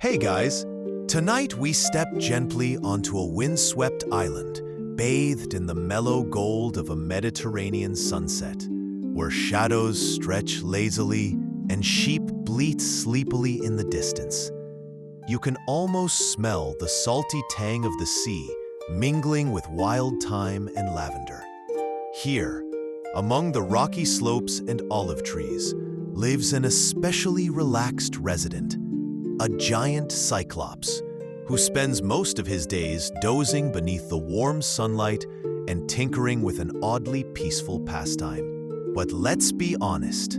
Hey guys! Tonight we step gently onto a windswept island, bathed in the mellow gold of a Mediterranean sunset, where shadows stretch lazily and sheep bleat sleepily in the distance. You can almost smell the salty tang of the sea mingling with wild thyme and lavender. Here, among the rocky slopes and olive trees, lives an especially relaxed resident, a giant Cyclops, who spends most of his days dozing beneath the warm sunlight and tinkering with an oddly peaceful pastime. But let's be honest,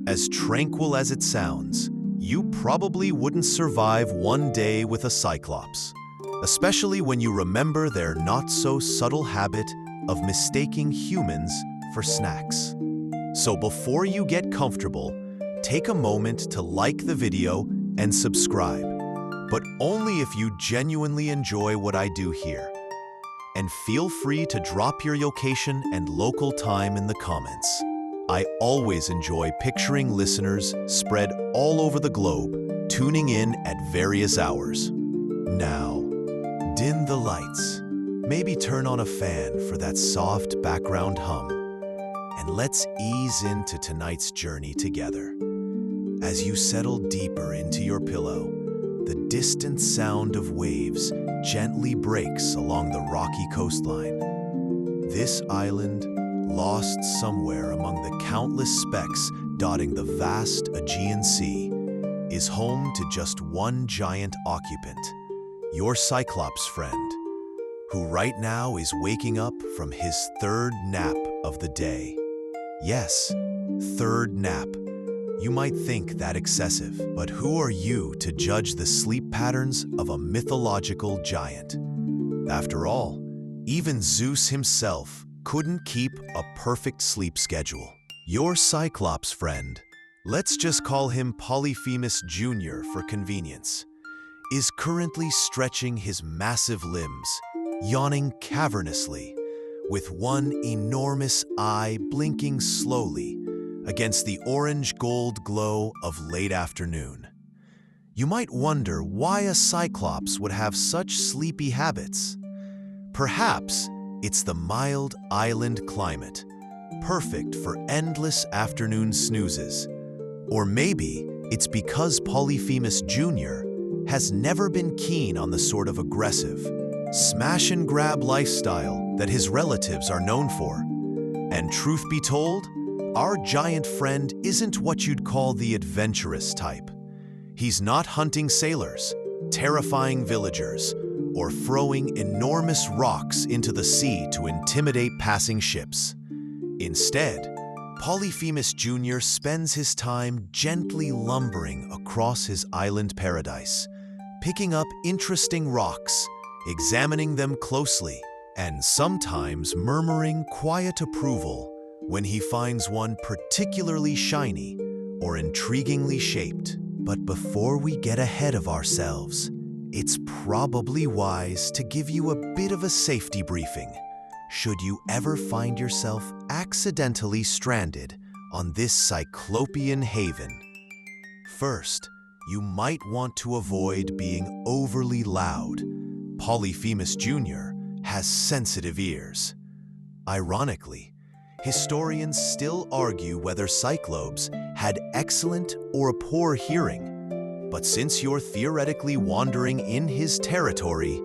as tranquil as it sounds, you probably wouldn't survive one day with a Cyclops, especially when you remember their not-so-subtle habit of mistaking humans for snacks. So before you get comfortable, take a moment to like the video and subscribe, but only if you genuinely enjoy what I do here. And feel free to drop your location and local time in the comments. I always enjoy picturing listeners spread all over the globe, tuning in at various hours. Now, dim the lights, maybe turn on a fan for that soft background hum, and let's ease into tonight's journey together. As you settle deeper into your pillow, the distant sound of waves gently breaks along the rocky coastline. This island, lost somewhere among the countless specks dotting the vast Aegean Sea, is home to just one giant occupant, your Cyclops friend, who right now is waking up from his third nap of the day. Yes, third nap. You might think that excessive, but who are you to judge the sleep patterns of a mythological giant? After all, even Zeus himself couldn't keep a perfect sleep schedule. Your Cyclops friend, let's just call him Polyphemus Jr. for convenience, is currently stretching his massive limbs, yawning cavernously, with one enormous eye blinking slowly against the orange-gold glow of late afternoon. You might wonder why a Cyclops would have such sleepy habits. Perhaps it's the mild island climate, perfect for endless afternoon snoozes. Or maybe it's because Polyphemus Jr. has never been keen on the sort of aggressive, smash-and-grab lifestyle that his relatives are known for. And truth be told, our giant friend isn't what you'd call the adventurous type. He's not hunting sailors, terrifying villagers, or throwing enormous rocks into the sea to intimidate passing ships. Instead, Polyphemus Jr. spends his time gently lumbering across his island paradise, picking up interesting rocks, examining them closely, and sometimes murmuring quiet approval when he finds one particularly shiny or intriguingly shaped. But before we get ahead of ourselves, it's probably wise to give you a bit of a safety briefing, should you ever find yourself accidentally stranded on this Cyclopean haven. First, you might want to avoid being overly loud. Polyphemus Jr. has sensitive ears. Ironically, historians still argue whether Cyclopes had excellent or poor hearing, but since you're theoretically wandering in his territory,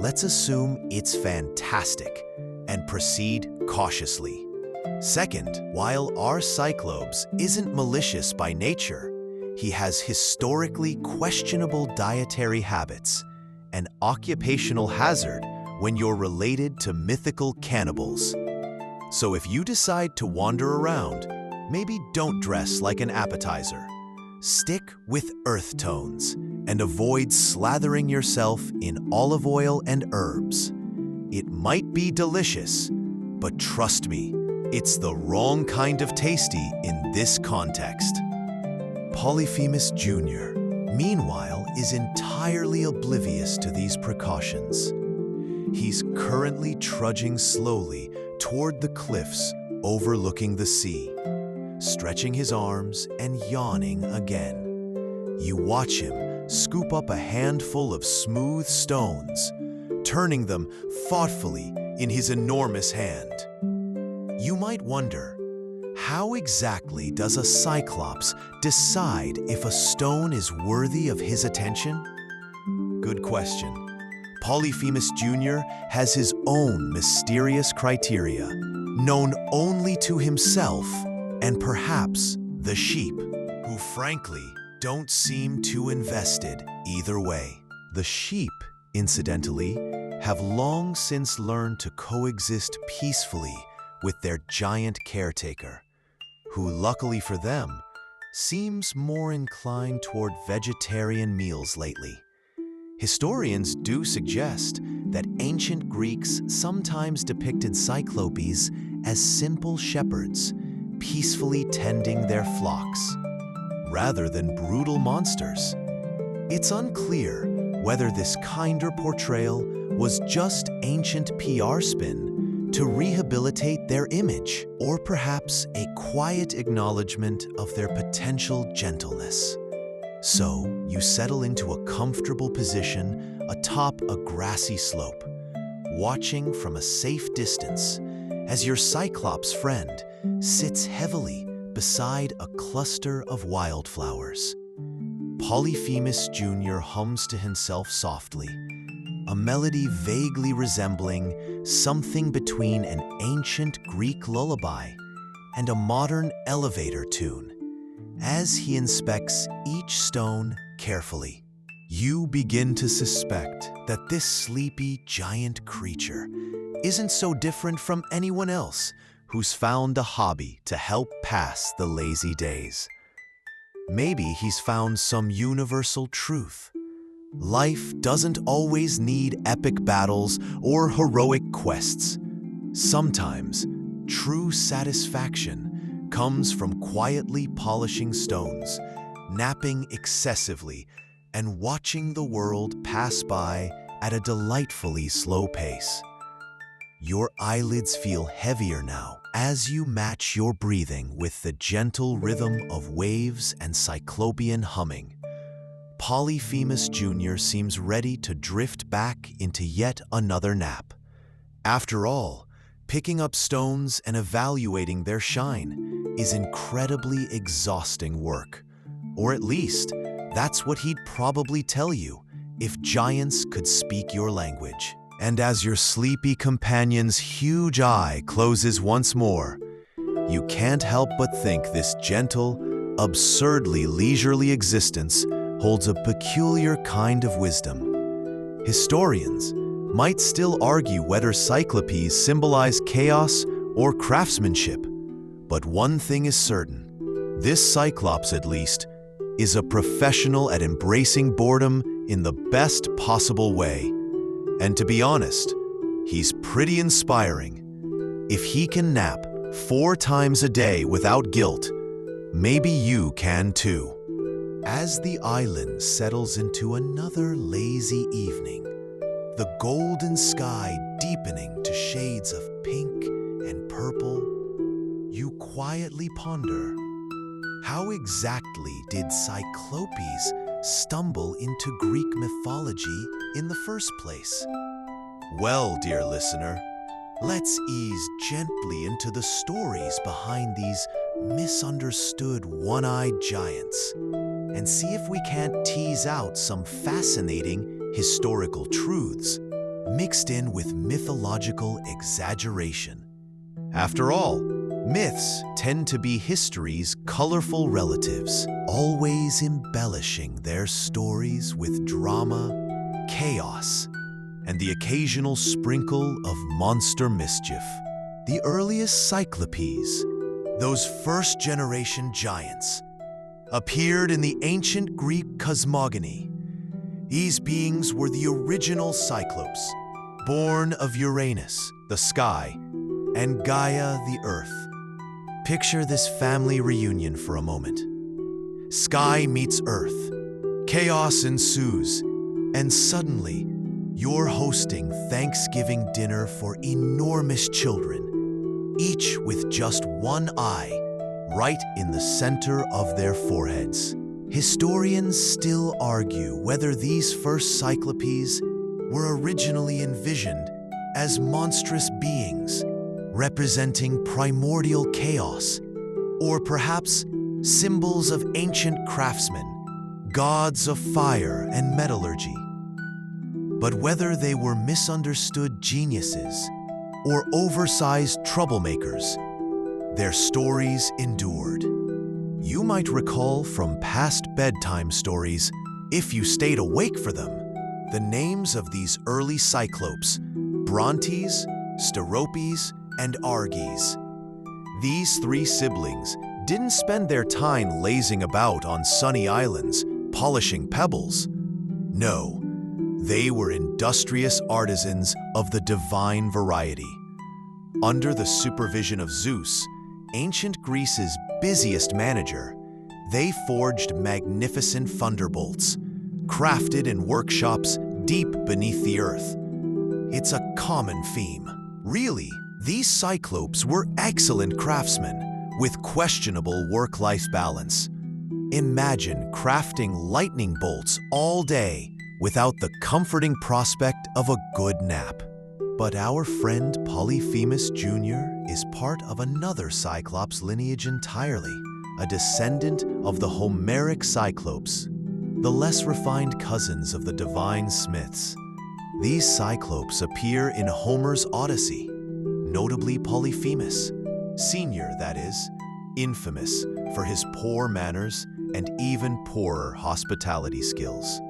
let's assume it's fantastic and proceed cautiously. Second, while our Cyclopes isn't malicious by nature, he has historically questionable dietary habits, an occupational hazard when you're related to mythical cannibals. So if you decide to wander around, maybe don't dress like an appetizer. Stick with earth tones and avoid slathering yourself in olive oil and herbs. It might be delicious, but trust me, it's the wrong kind of tasty in this context. Polyphemus Jr., meanwhile, is entirely oblivious to these precautions. He's currently trudging slowly toward the cliffs overlooking the sea, stretching his arms and yawning again. You watch him scoop up a handful of smooth stones, turning them thoughtfully in his enormous hand. You might wonder, how exactly does a Cyclops decide if a stone is worthy of his attention? Good question. Polyphemus Jr. has his own mysterious criteria, known only to himself and perhaps the sheep, who frankly don't seem too invested either way. The sheep, incidentally, have long since learned to coexist peacefully with their giant caretaker, who, luckily for them, seems more inclined toward vegetarian meals lately. Historians do suggest that ancient Greeks sometimes depicted Cyclopes as simple shepherds, peacefully tending their flocks, rather than brutal monsters. It's unclear whether this kinder portrayal was just ancient PR spin to rehabilitate their image, or perhaps a quiet acknowledgement of their potential gentleness. So, you settle into a comfortable position atop a grassy slope, watching from a safe distance as your Cyclops friend sits heavily beside a cluster of wildflowers. Polyphemus Jr. hums to himself softly, a melody vaguely resembling something between an ancient Greek lullaby and a modern elevator tune. As he inspects each stone carefully, you begin to suspect that this sleepy giant creature isn't so different from anyone else who's found a hobby to help pass the lazy days. Maybe he's found some universal truth. Life doesn't always need epic battles or heroic quests. Sometimes, true satisfaction comes from quietly polishing stones, napping excessively, and watching the world pass by at a delightfully slow pace. Your eyelids feel heavier now as you match your breathing with the gentle rhythm of waves and cyclopean humming. Polyphemus Jr. seems ready to drift back into yet another nap. After all, picking up stones and evaluating their shine is incredibly exhausting work. Or at least, that's what he'd probably tell you if giants could speak your language. And as your sleepy companion's huge eye closes once more, you can't help but think this gentle, absurdly leisurely existence holds a peculiar kind of wisdom. Historians might still argue whether Cyclopes symbolize chaos or craftsmanship, but one thing is certain: this Cyclops, at least, is a professional at embracing boredom in the best possible way. And to be honest, he's pretty inspiring. If he can nap 4 times a day without guilt, maybe you can too. As the island settles into another lazy evening, the golden sky deepening to shades of pink and purple, you quietly ponder, how exactly did Cyclopes stumble into Greek mythology in the first place? Well, dear listener, let's ease gently into the stories behind these misunderstood one-eyed giants and see if we can't tease out some fascinating historical truths mixed in with mythological exaggeration. After all, myths tend to be history's colorful relatives, always embellishing their stories with drama, chaos, and the occasional sprinkle of monster mischief. The earliest Cyclopes, those first-generation giants, appeared in the ancient Greek cosmogony. These beings were the original Cyclopes, born of Uranus, the sky, and Gaia, the earth. Picture this family reunion for a moment. Sky meets earth, chaos ensues, and suddenly, you're hosting Thanksgiving dinner for enormous children, each with just one eye right in the center of their foreheads. Historians still argue whether these first Cyclopes were originally envisioned as monstrous beings representing primordial chaos, or perhaps symbols of ancient craftsmen, gods of fire and metallurgy. But whether they were misunderstood geniuses or oversized troublemakers, their stories endured. You might recall from past bedtime stories, if you stayed awake for them, the names of these early Cyclopes: Brontes, Steropes, and Arges. These three siblings didn't spend their time lazing about on sunny islands, polishing pebbles. No, they were industrious artisans of the divine variety. Under the supervision of Zeus, ancient Greece's busiest manager, they forged magnificent thunderbolts, crafted in workshops deep beneath the earth. It's a common theme. Really, these Cyclopes were excellent craftsmen with questionable work-life balance. Imagine crafting lightning bolts all day without the comforting prospect of a good nap. But our friend Polyphemus Jr. is part of another Cyclops lineage entirely, a descendant of the Homeric Cyclopes, the less refined cousins of the divine smiths. These Cyclopes appear in Homer's Odyssey, notably Polyphemus, senior that is, infamous for his poor manners and even poorer hospitality skills.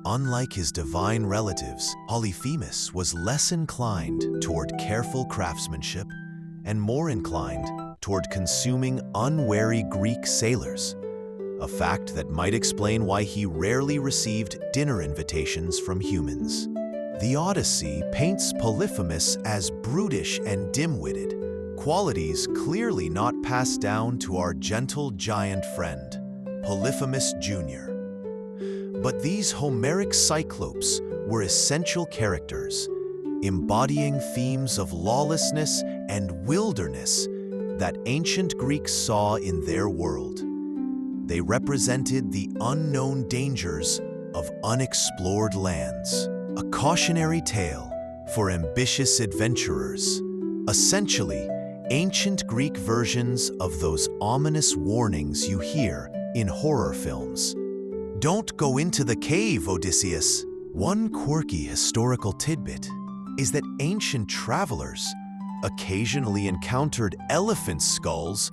Unlike his divine relatives, Polyphemus was less inclined toward careful craftsmanship and more inclined toward consuming unwary Greek sailors, a fact that might explain why he rarely received dinner invitations from humans. The Odyssey paints Polyphemus as brutish and dim-witted, qualities clearly not passed down to our gentle giant friend, Polyphemus Jr. But these Homeric Cyclopes were essential characters, embodying themes of lawlessness and wilderness that ancient Greeks saw in their world. They represented the unknown dangers of unexplored lands, a cautionary tale for ambitious adventurers, essentially ancient Greek versions of those ominous warnings you hear in horror films. Don't go into the cave, Odysseus. One quirky historical tidbit is that ancient travelers occasionally encountered elephant skulls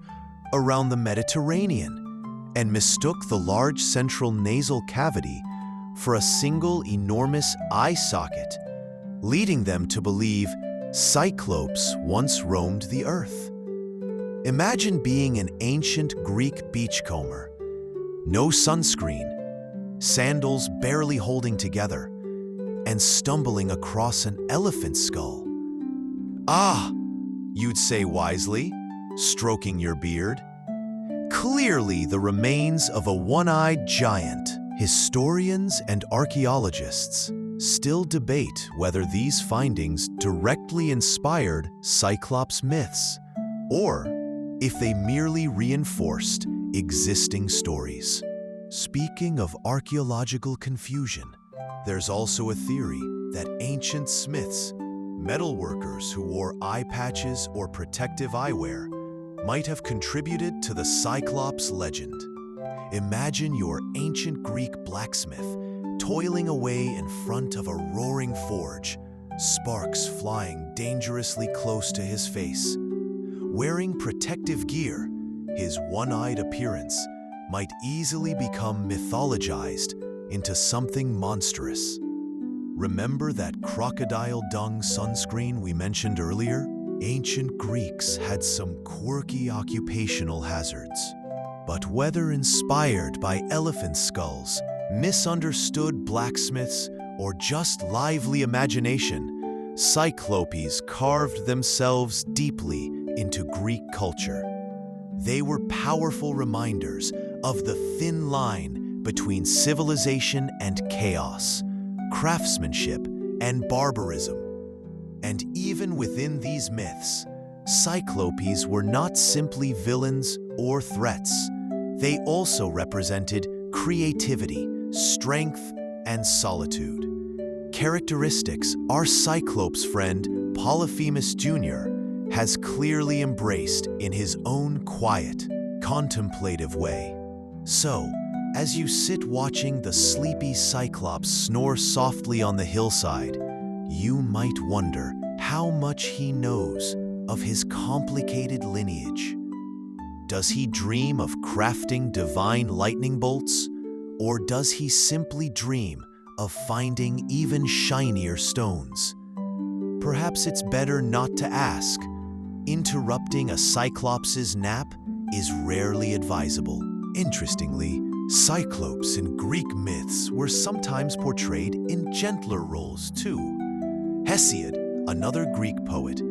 around the Mediterranean and mistook the large central nasal cavity for a single enormous eye socket, leading them to believe Cyclopes once roamed the earth. Imagine being an ancient Greek beachcomber, no sunscreen, sandals barely holding together, and stumbling across an elephant skull. Ah, you'd say wisely, stroking your beard. Clearly the remains of a one-eyed giant. Historians and archaeologists still debate whether these findings directly inspired Cyclops myths, or if they merely reinforced existing stories. Speaking of archaeological confusion, there's also a theory that ancient smiths, metalworkers who wore eye patches or protective eyewear, might have contributed to the Cyclops legend. Imagine your ancient Greek blacksmith toiling away in front of a roaring forge, sparks flying dangerously close to his face. Wearing protective gear, his one-eyed appearance might easily become mythologized into something monstrous. Remember that crocodile dung sunscreen we mentioned earlier? Ancient Greeks had some quirky occupational hazards. But whether inspired by elephant skulls, misunderstood blacksmiths, or just lively imagination, Cyclopes carved themselves deeply into Greek culture. They were powerful reminders of the thin line between civilization and chaos, craftsmanship and barbarism. And even within these myths, Cyclopes were not simply villains or threats. They also represented creativity, strength, and solitude. Characteristics our Cyclops friend, Polyphemus Jr., has clearly embraced in his own quiet, contemplative way. So, as you sit watching the sleepy Cyclops snore softly on the hillside, you might wonder how much he knows of his complicated lineage. Does he dream of crafting divine lightning bolts? Or does he simply dream of finding even shinier stones? Perhaps it's better not to ask. Interrupting a Cyclops' nap is rarely advisable. Interestingly, Cyclopes in Greek myths were sometimes portrayed in gentler roles too. Hesiod, another Greek poet,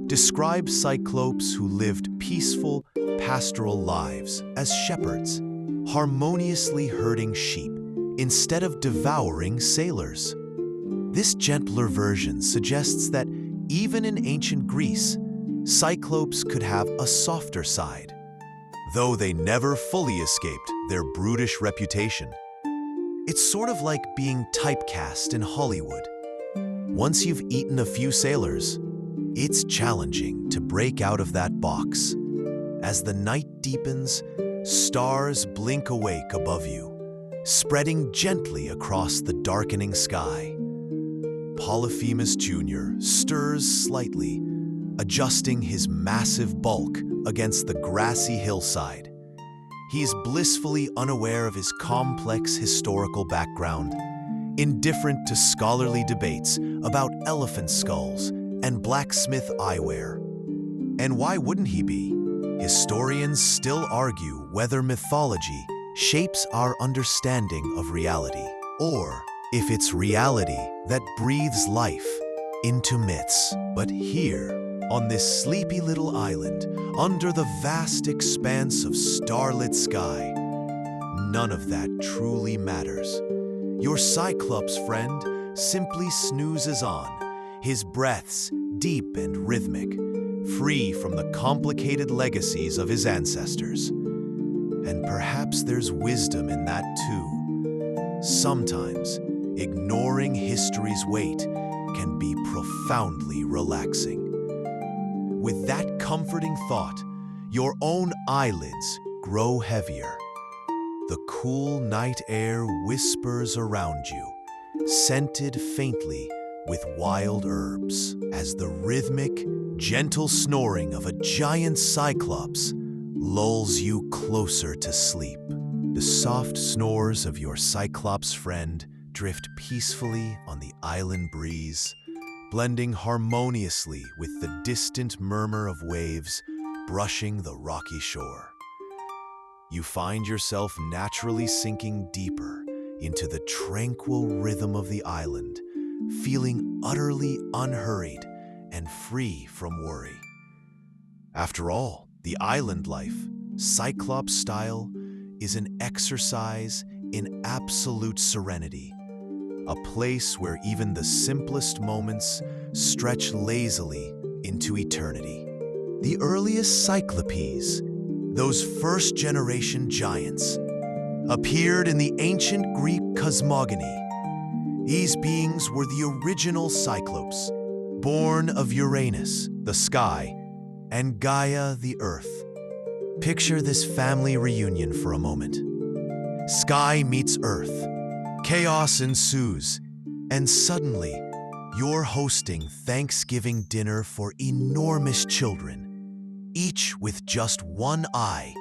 describes Cyclopes who lived peaceful, pastoral lives as shepherds, harmoniously herding sheep instead of devouring sailors. This gentler version suggests that even in ancient Greece, Cyclopes could have a softer side, though they never fully escaped their brutish reputation. It's sort of like being typecast in Hollywood. Once you've eaten a few sailors, it's challenging to break out of that box. As the night deepens, stars blink awake above you, spreading gently across the darkening sky. Polyphemus Jr. stirs slightly, adjusting his massive bulk against the grassy hillside. He's blissfully unaware of his complex historical background, indifferent to scholarly debates about elephant skulls and blacksmith eyewear. And why wouldn't he be? Historians still argue whether mythology shapes our understanding of reality, or if it's reality that breathes life into myths. But here, on this sleepy little island, under the vast expanse of starlit sky, none of that truly matters. Your Cyclops friend simply snoozes on, his breaths deep and rhythmic, free from the complicated legacies of his ancestors. And perhaps there's wisdom in that too. Sometimes, ignoring history's weight can be profoundly relaxing. With that comforting thought, your own eyelids grow heavier. The cool night air whispers around you, scented faintly with wild herbs, as the rhythmic, gentle snoring of a giant Cyclops lulls you closer to sleep. The soft snores of your Cyclops friend drift peacefully on the island breeze, blending harmoniously with the distant murmur of waves brushing the rocky shore. You find yourself naturally sinking deeper into the tranquil rhythm of the island, feeling utterly unhurried and free from worry. After all, the island life, Cyclops style, is an exercise in absolute serenity, a place where even the simplest moments stretch lazily into eternity. The earliest Cyclopes, those first-generation giants, appeared in the ancient Greek cosmogony. These beings were the original Cyclopes, born of Uranus, the sky, and Gaia, the earth. Picture this family reunion for a moment. Sky meets earth, chaos ensues, and suddenly, you're hosting Thanksgiving dinner for enormous children, each with just one eye,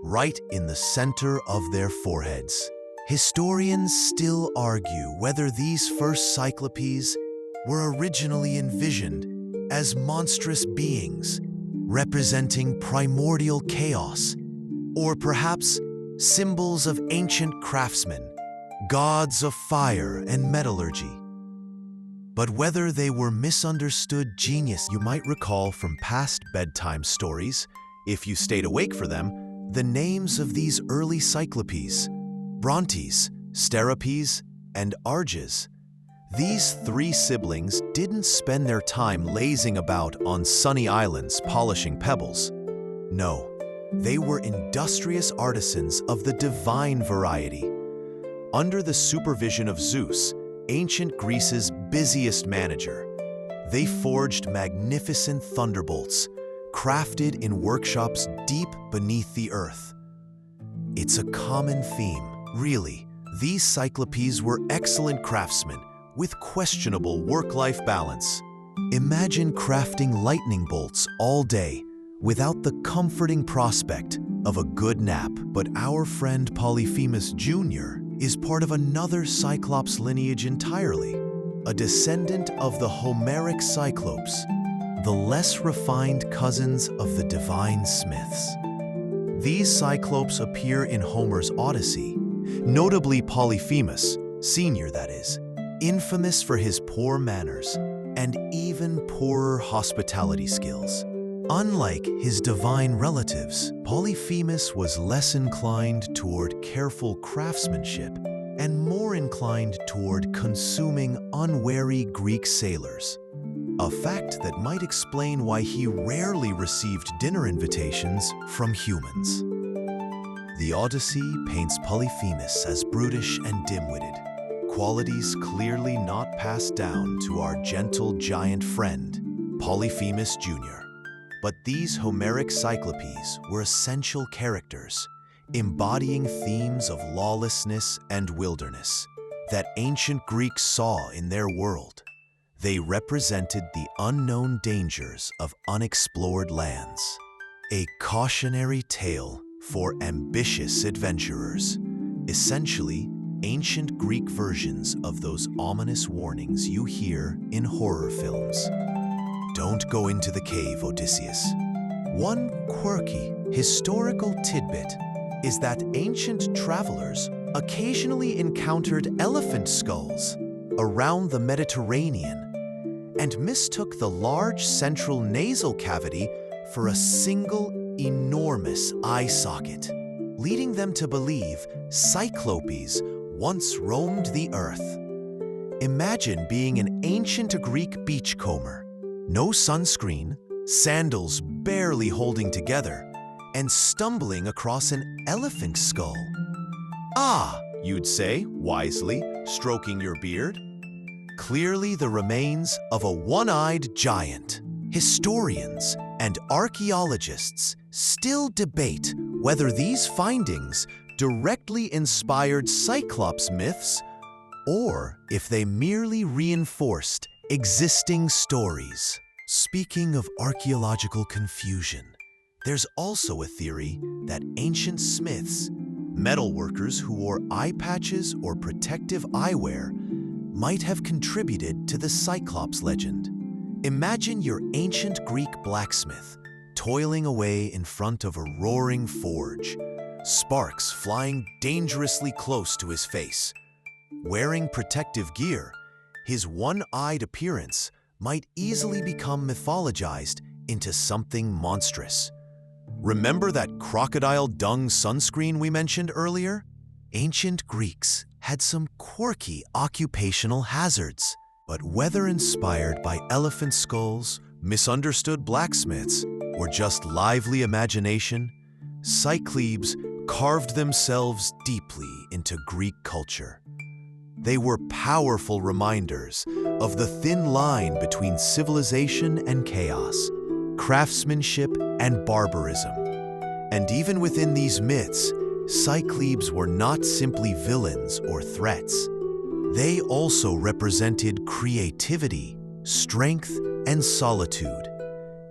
right in the center of their foreheads. Historians still argue whether these first Cyclopes were originally envisioned as monstrous beings representing primordial chaos, or perhaps symbols of ancient craftsmen, gods of fire and metallurgy. But whether they were misunderstood genius, you might recall from past bedtime stories, if you stayed awake for them, the names of these early Cyclopes: Brontes, Steropes, and Arges. These three siblings didn't spend their time lazing about on sunny islands polishing pebbles. No, they were industrious artisans of the divine variety, Under the supervision of Zeus, ancient Greece's busiest manager, they forged magnificent thunderbolts, crafted in workshops deep beneath the earth. It's a common theme, really. These Cyclopes were excellent craftsmen with questionable work-life balance. Imagine crafting lightning bolts all day without the comforting prospect of a good nap. But our friend Polyphemus Jr. is part of another Cyclops lineage entirely, a descendant of the Homeric Cyclopes, the less refined cousins of the divine Smiths. These Cyclopes appear in Homer's Odyssey, notably Polyphemus, Sr. that is, infamous for his poor manners and even poorer hospitality skills. Unlike his divine relatives, Polyphemus was less inclined toward careful craftsmanship and more inclined toward consuming unwary Greek sailors, a fact that might explain why he rarely received dinner invitations from humans. The Odyssey paints Polyphemus as brutish and dim-witted, qualities clearly not passed down to our gentle giant friend, Polyphemus Jr. But these Homeric Cyclopes were essential characters, embodying themes of lawlessness and wilderness that ancient Greeks saw in their world. They represented the unknown dangers of unexplored lands, a cautionary tale for ambitious adventurers, essentially ancient Greek versions of those ominous warnings you hear in horror films. Don't go into the cave, Odysseus. One quirky, historical tidbit is that ancient travelers occasionally encountered elephant skulls around the Mediterranean and mistook the large central nasal cavity for a single enormous eye socket, leading them to believe Cyclopes once roamed the earth. Imagine being an ancient Greek beachcomber, no sunscreen, sandals barely holding together, and stumbling across an elephant skull. "Ah," you'd say, wisely, stroking your beard. Clearly the remains of a one-eyed giant. Historians and archaeologists still debate whether these findings directly inspired Cyclops myths or if they merely reinforced existing stories. Speaking of archaeological confusion, there's also a theory that ancient smiths, metalworkers who wore eye patches or protective eyewear, might have contributed to the Cyclops legend. Imagine your ancient Greek blacksmith toiling away in front of a roaring forge, sparks flying dangerously close to his face. Wearing protective gear, his one-eyed appearance might easily become mythologized into something monstrous. Remember that crocodile dung sunscreen we mentioned earlier? Ancient Greeks had some quirky occupational hazards, but whether inspired by elephant skulls, misunderstood blacksmiths, or just lively imagination, Cyclopes carved themselves deeply into Greek culture. They were powerful reminders of the thin line between civilization and chaos, craftsmanship and barbarism. And even within these myths, Cyclopes were not simply villains or threats. They also represented creativity, strength, and solitude.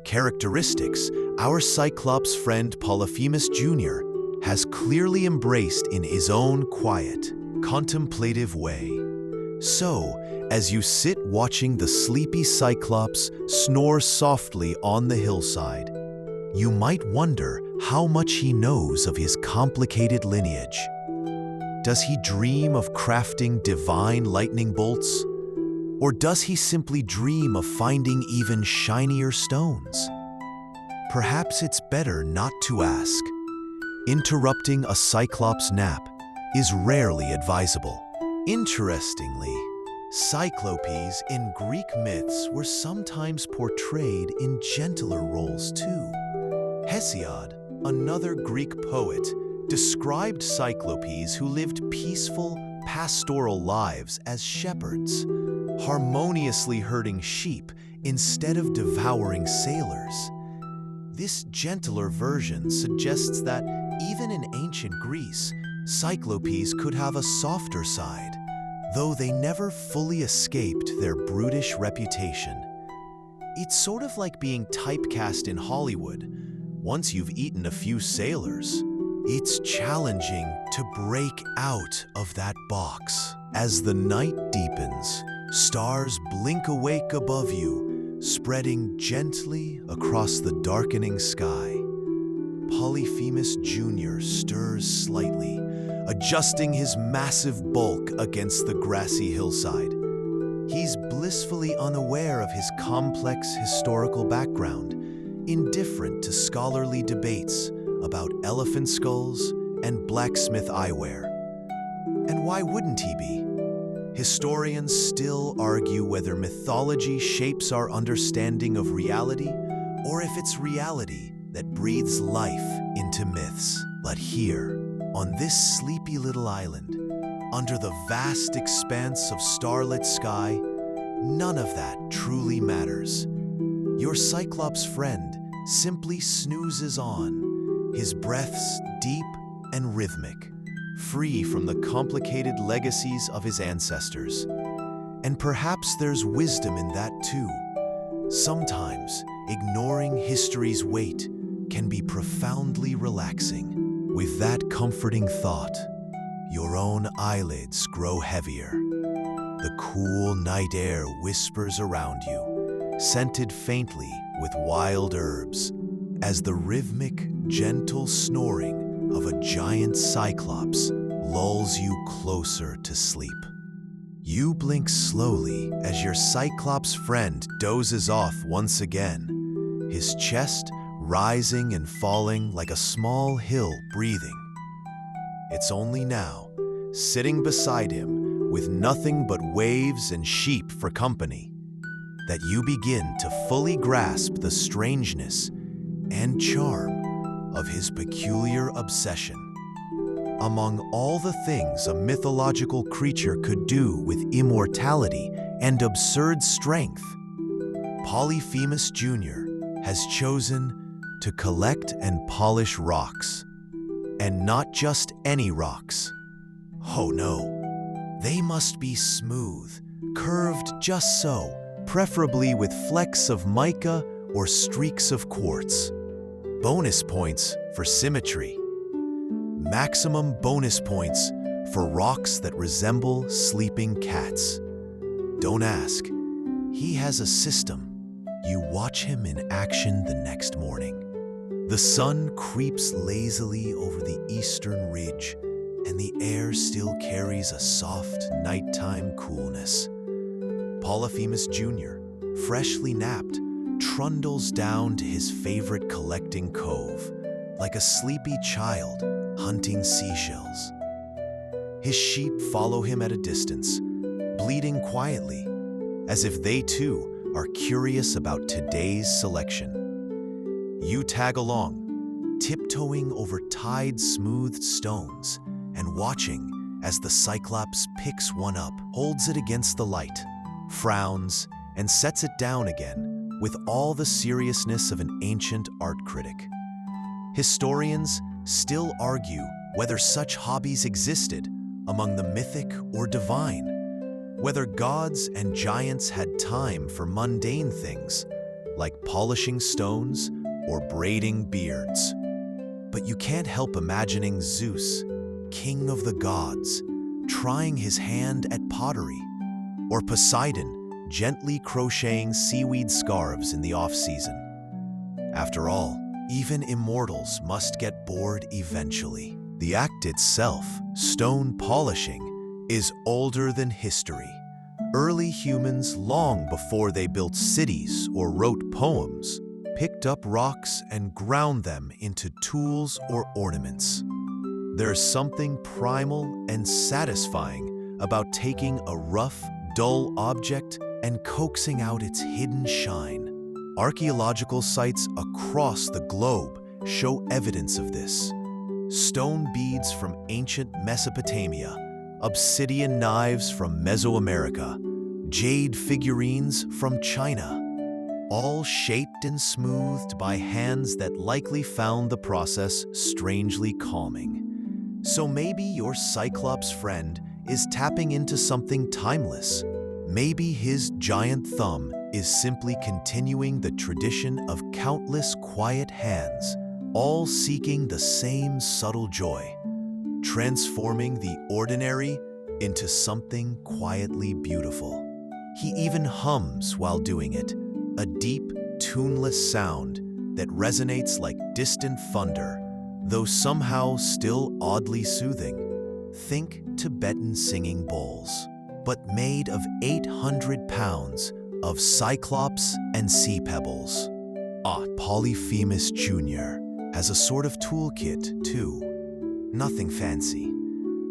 Characteristics our Cyclops friend Polyphemus Jr. has clearly embraced in his own quiet, contemplative way. So, as you sit watching the sleepy Cyclops snore softly on the hillside, you might wonder how much he knows of his complicated lineage. Does he dream of crafting divine lightning bolts? Or does he simply dream of finding even shinier stones? Perhaps it's better not to ask. Interrupting a Cyclops nap is rarely advisable. Interestingly, Cyclopes in Greek myths were sometimes portrayed in gentler roles too. Hesiod, another Greek poet, described Cyclopes who lived peaceful, pastoral lives as shepherds, harmoniously herding sheep instead of devouring sailors. This gentler version suggests that even in ancient Greece, Cyclopes could have a softer side, though they never fully escaped their brutish reputation. It's sort of like being typecast in Hollywood. Once you've eaten a few sailors, it's challenging to break out of that box. As the night deepens, stars blink awake above you, spreading gently across the darkening sky. Polyphemus Jr. stirs slightly, adjusting his massive bulk against the grassy hillside. He's blissfully unaware of his complex historical background, indifferent to scholarly debates about elephant skulls and blacksmith eyewear. And why wouldn't he be? Historians still argue whether mythology shapes our understanding of reality, or if it's reality that breathes life into myths. But here, on this sleepy little island, under the vast expanse of starlit sky, none of that truly matters. Your Cyclops friend simply snoozes on, his breaths deep and rhythmic, free from the complicated legacies of his ancestors. And perhaps there's wisdom in that too. Sometimes ignoring history's weight can be profoundly relaxing. With that comforting thought, your own eyelids grow heavier. The cool night air whispers around you, scented faintly with wild herbs, as the rhythmic, gentle snoring of a giant Cyclops lulls you closer to sleep. You blink slowly as your Cyclops friend dozes off once again, his chest rising and falling like a small hill breathing. It's only now, sitting beside him with nothing but waves and sheep for company, that you begin to fully grasp the strangeness and charm of his peculiar obsession. Among all the things a mythological creature could do with immortality and absurd strength, Polyphemus Jr. has chosen to collect and polish rocks. And not just any rocks. Oh no, they must be smooth, curved just so, preferably with flecks of mica or streaks of quartz. Bonus points for symmetry. Maximum bonus points for rocks that resemble sleeping cats. Don't ask, he has a system. You watch him in action the next morning. The sun creeps lazily over the eastern ridge, and the air still carries a soft nighttime coolness. Polyphemus Jr., freshly napped, trundles down to his favorite collecting cove, like a sleepy child hunting seashells. His sheep follow him at a distance, bleating quietly, as if they too are curious about today's selection. You tag along, tiptoeing over tide-smoothed stones and watching as the Cyclops picks one up, holds it against the light, frowns, and sets it down again with all the seriousness of an ancient art critic. Historians still argue whether such hobbies existed among the mythic or divine, whether gods and giants had time for mundane things like polishing stones or braiding beards. But you can't help imagining Zeus, king of the gods, trying his hand at pottery, or Poseidon gently crocheting seaweed scarves in the off-season. After all, even immortals must get bored eventually. The act itself, stone polishing, is older than history. Early humans, long before they built cities or wrote poems, picked up rocks and ground them into tools or ornaments. There's something primal and satisfying about taking a rough, dull object and coaxing out its hidden shine. Archaeological sites across the globe show evidence of this. Stone beads from ancient Mesopotamia, obsidian knives from Mesoamerica, jade figurines from China, all shaped and smoothed by hands that likely found the process strangely calming. So maybe your Cyclops friend is tapping into something timeless. Maybe his giant thumb is simply continuing the tradition of countless quiet hands, all seeking the same subtle joy, transforming the ordinary into something quietly beautiful. He even hums while doing it, a deep, tuneless sound that resonates like distant thunder, though somehow still oddly soothing. Think Tibetan singing bowls, but made of 800 pounds of Cyclops and sea pebbles. Polyphemus Jr. has a sort of toolkit, too. Nothing fancy,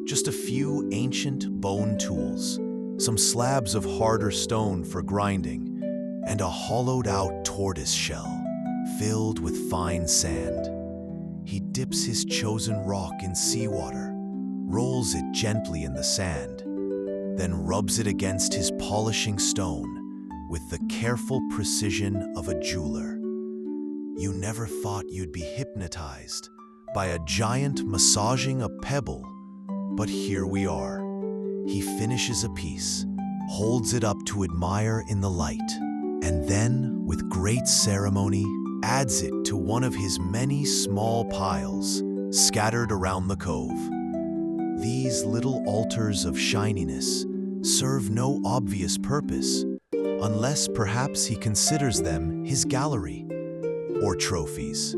just a few ancient bone tools, some slabs of harder stone for grinding, and a hollowed-out tortoise shell filled with fine sand. He dips his chosen rock in seawater, rolls it gently in the sand, then rubs it against his polishing stone with the careful precision of a jeweler. You never thought you'd be hypnotized by a giant massaging a pebble, but here we are. He finishes a piece, holds it up to admire in the light, and then, with great ceremony, adds it to one of his many small piles scattered around the cove. These little altars of shininess serve no obvious purpose, unless perhaps he considers them his gallery, or trophies,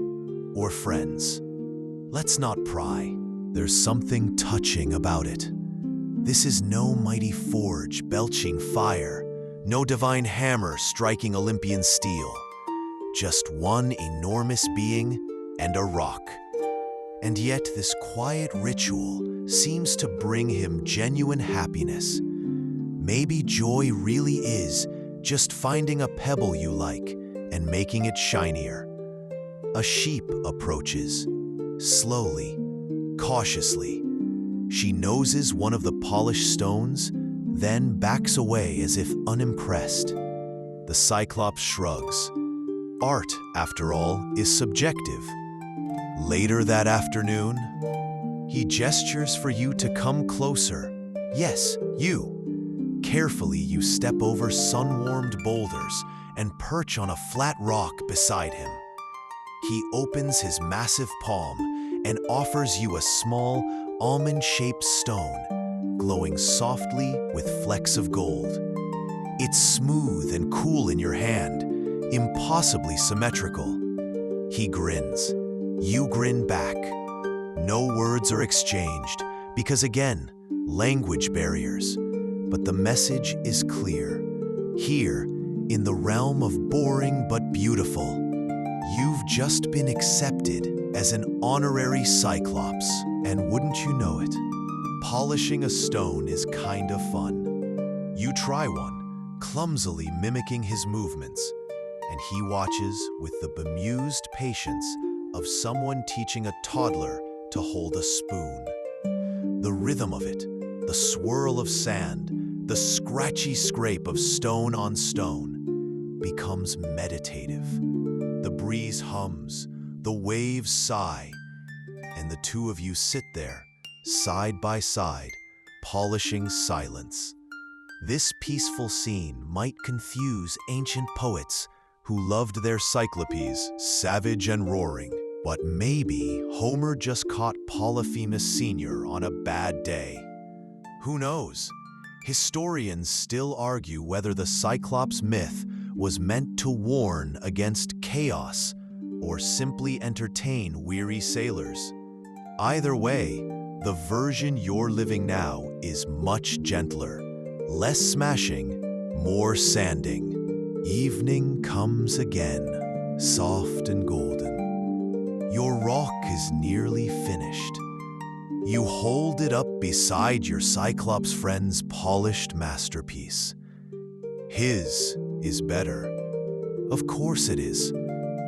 or friends. Let's not pry. There's something touching about it. This is no mighty forge belching fire, no divine hammer striking Olympian steel. Just one enormous being and a rock. And yet this quiet ritual seems to bring him genuine happiness. Maybe joy really is just finding a pebble you like and making it shinier. A sheep approaches, slowly, cautiously. She noses one of the polished stones, then backs away as if unimpressed. The Cyclops shrugs. Art, after all, is subjective. Later that afternoon, he gestures for you to come closer. Yes, you. Carefully, you step over sun-warmed boulders and perch on a flat rock beside him. He opens his massive palm and offers you a small, almond-shaped stone, glowing softly with flecks of gold. It's smooth and cool in your hand, impossibly symmetrical. He grins. You grin back. No words are exchanged, because again, language barriers. But the message is clear. Here, in the realm of boring but beautiful, you've just been accepted as an honorary Cyclops, and wouldn't you know it, polishing a stone is kind of fun. You try one, clumsily mimicking his movements, and he watches with the bemused patience of someone teaching a toddler to hold a spoon. The rhythm of it, the swirl of sand, the scratchy scrape of stone on stone, becomes meditative. The breeze hums, the waves sigh, and the two of you sit there, side by side, polishing silence. This peaceful scene might confuse ancient poets who loved their Cyclopes savage and roaring, but maybe Homer just caught Polyphemus Sr. on a bad day. Who knows? Historians still argue whether the Cyclops myth was meant to warn against chaos or simply entertain weary sailors. Either way, the version you're living now is much gentler, less smashing, more sanding. Evening comes again, soft and golden. Your rock is nearly finished. You hold it up beside your Cyclops friend's polished masterpiece. His is better. Of course it is.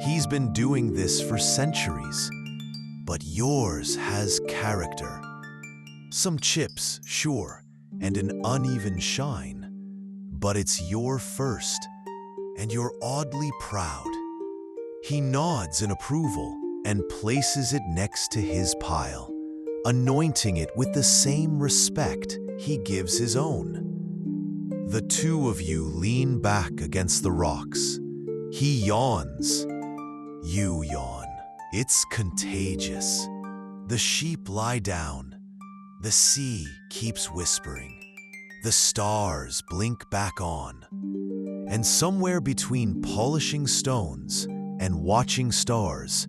He's been doing this for centuries. But yours has character. Some chips, sure, and an uneven shine, but it's your first, and you're oddly proud. He nods in approval and places it next to his pile, anointing it with the same respect he gives his own. The two of you lean back against the rocks. He yawns. You yawn. It's contagious. The sheep lie down. The sea keeps whispering. The stars blink back on. And somewhere between polishing stones and watching stars,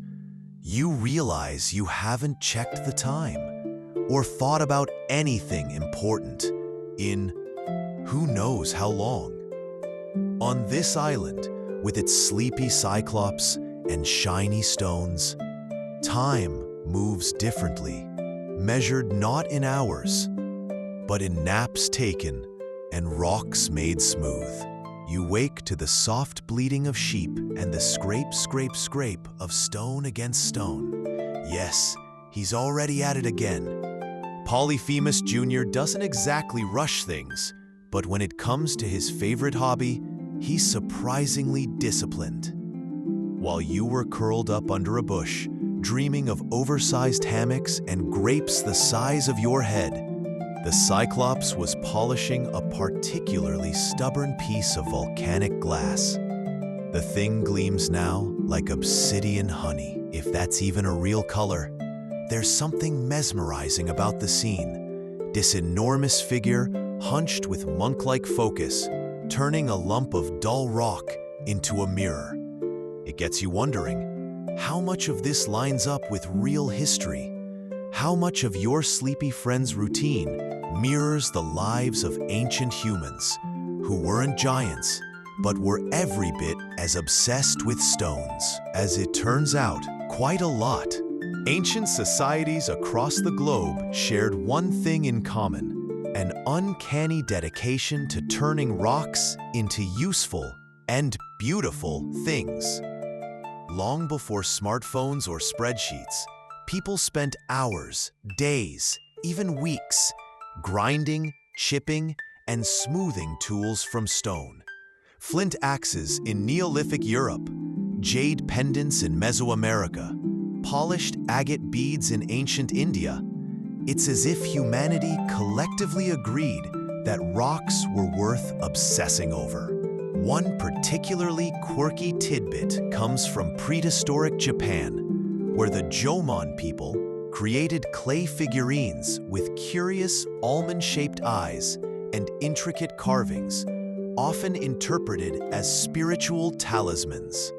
you realize you haven't checked the time or thought about anything important in who knows how long. On this island, with its sleepy Cyclops and shiny stones, time moves differently, measured not in hours, but in naps taken and rocks made smooth. You wake to the soft bleating of sheep and the scrape, scrape, scrape of stone against stone. Yes, he's already at it again. Polyphemus Jr. doesn't exactly rush things, but when it comes to his favorite hobby, he's surprisingly disciplined. While you were curled up under a bush, dreaming of oversized hammocks and grapes the size of your head, the Cyclops was polishing a particularly stubborn piece of volcanic glass. The thing gleams now like obsidian honey, if that's even a real color. There's something mesmerizing about the scene. This enormous figure, hunched with monk-like focus, turning a lump of dull rock into a mirror. It gets you wondering, how much of this lines up with real history? How much of your sleepy friend's routine mirrors the lives of ancient humans who weren't giants, but were every bit as obsessed with stones? As it turns out, quite a lot. Ancient societies across the globe shared one thing in common: an uncanny dedication to turning rocks into useful and beautiful things. Long before smartphones or spreadsheets, people spent hours, days, even weeks grinding, chipping, and smoothing tools from stone. Flint axes in Neolithic Europe, jade pendants in Mesoamerica, polished agate beads in ancient India. It's as if humanity collectively agreed that rocks were worth obsessing over. One particularly quirky tidbit comes from prehistoric Japan, where the Jomon people created clay figurines with curious almond-shaped eyes and intricate carvings, often interpreted as spiritual talismans.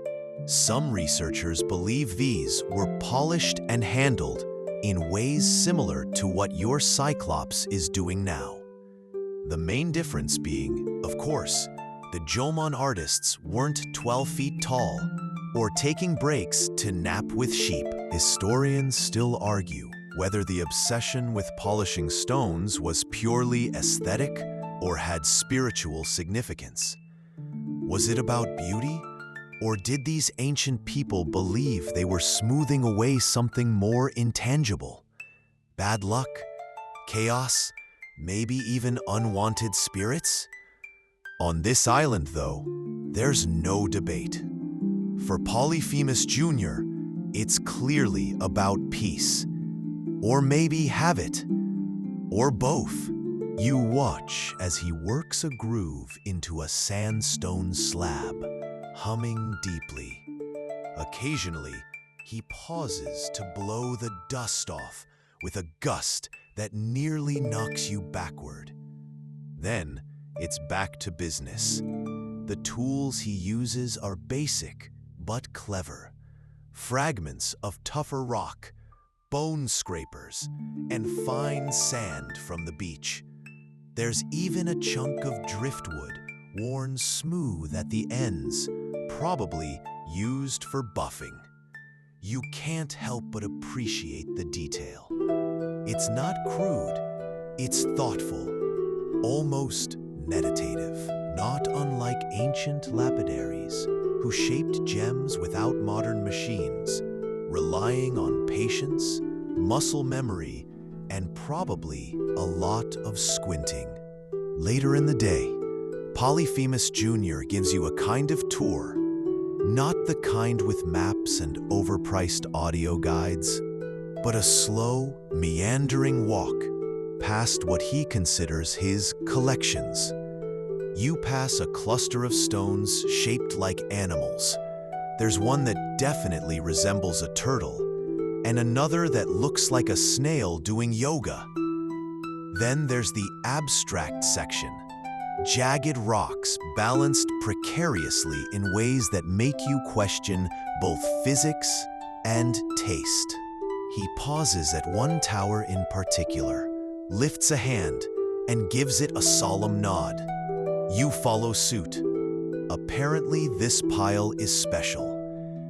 Some researchers believe these were polished and handled in ways similar to what your Cyclops is doing now. The main difference being, of course, the Jomon artists weren't 12 feet tall or taking breaks to nap with sheep. Historians still argue whether the obsession with polishing stones was purely aesthetic or had spiritual significance. Was it about beauty? Or did these ancient people believe they were smoothing away something more intangible? Bad luck? Chaos? Maybe even unwanted spirits? On this island, though, there's no debate. For Polyphemus Jr., it's clearly about peace. Or maybe habit. Or both. You watch as he works a groove into a sandstone slab, humming deeply. Occasionally, he pauses to blow the dust off with a gust that nearly knocks you backward. Then, it's back to business. The tools he uses are basic, but clever. Fragments of tougher rock, bone scrapers, and fine sand from the beach. There's even a chunk of driftwood, worn smooth at the ends, probably used for buffing. You can't help but appreciate the detail. It's not crude, it's thoughtful, almost meditative, not unlike ancient lapidaries who shaped gems without modern machines, relying on patience, muscle memory, and probably a lot of squinting. Later in the day, Polyphemus Jr. gives you a kind of tour, not the kind with maps and overpriced audio guides, but a slow, meandering walk past what he considers his collections. You pass a cluster of stones shaped like animals. There's one that definitely resembles a turtle, and another that looks like a snail doing yoga. Then there's the abstract section. Jagged rocks balanced precariously in ways that make you question both physics and taste. He pauses at one tower in particular, lifts a hand, and gives it a solemn nod. You follow suit. Apparently, this pile is special.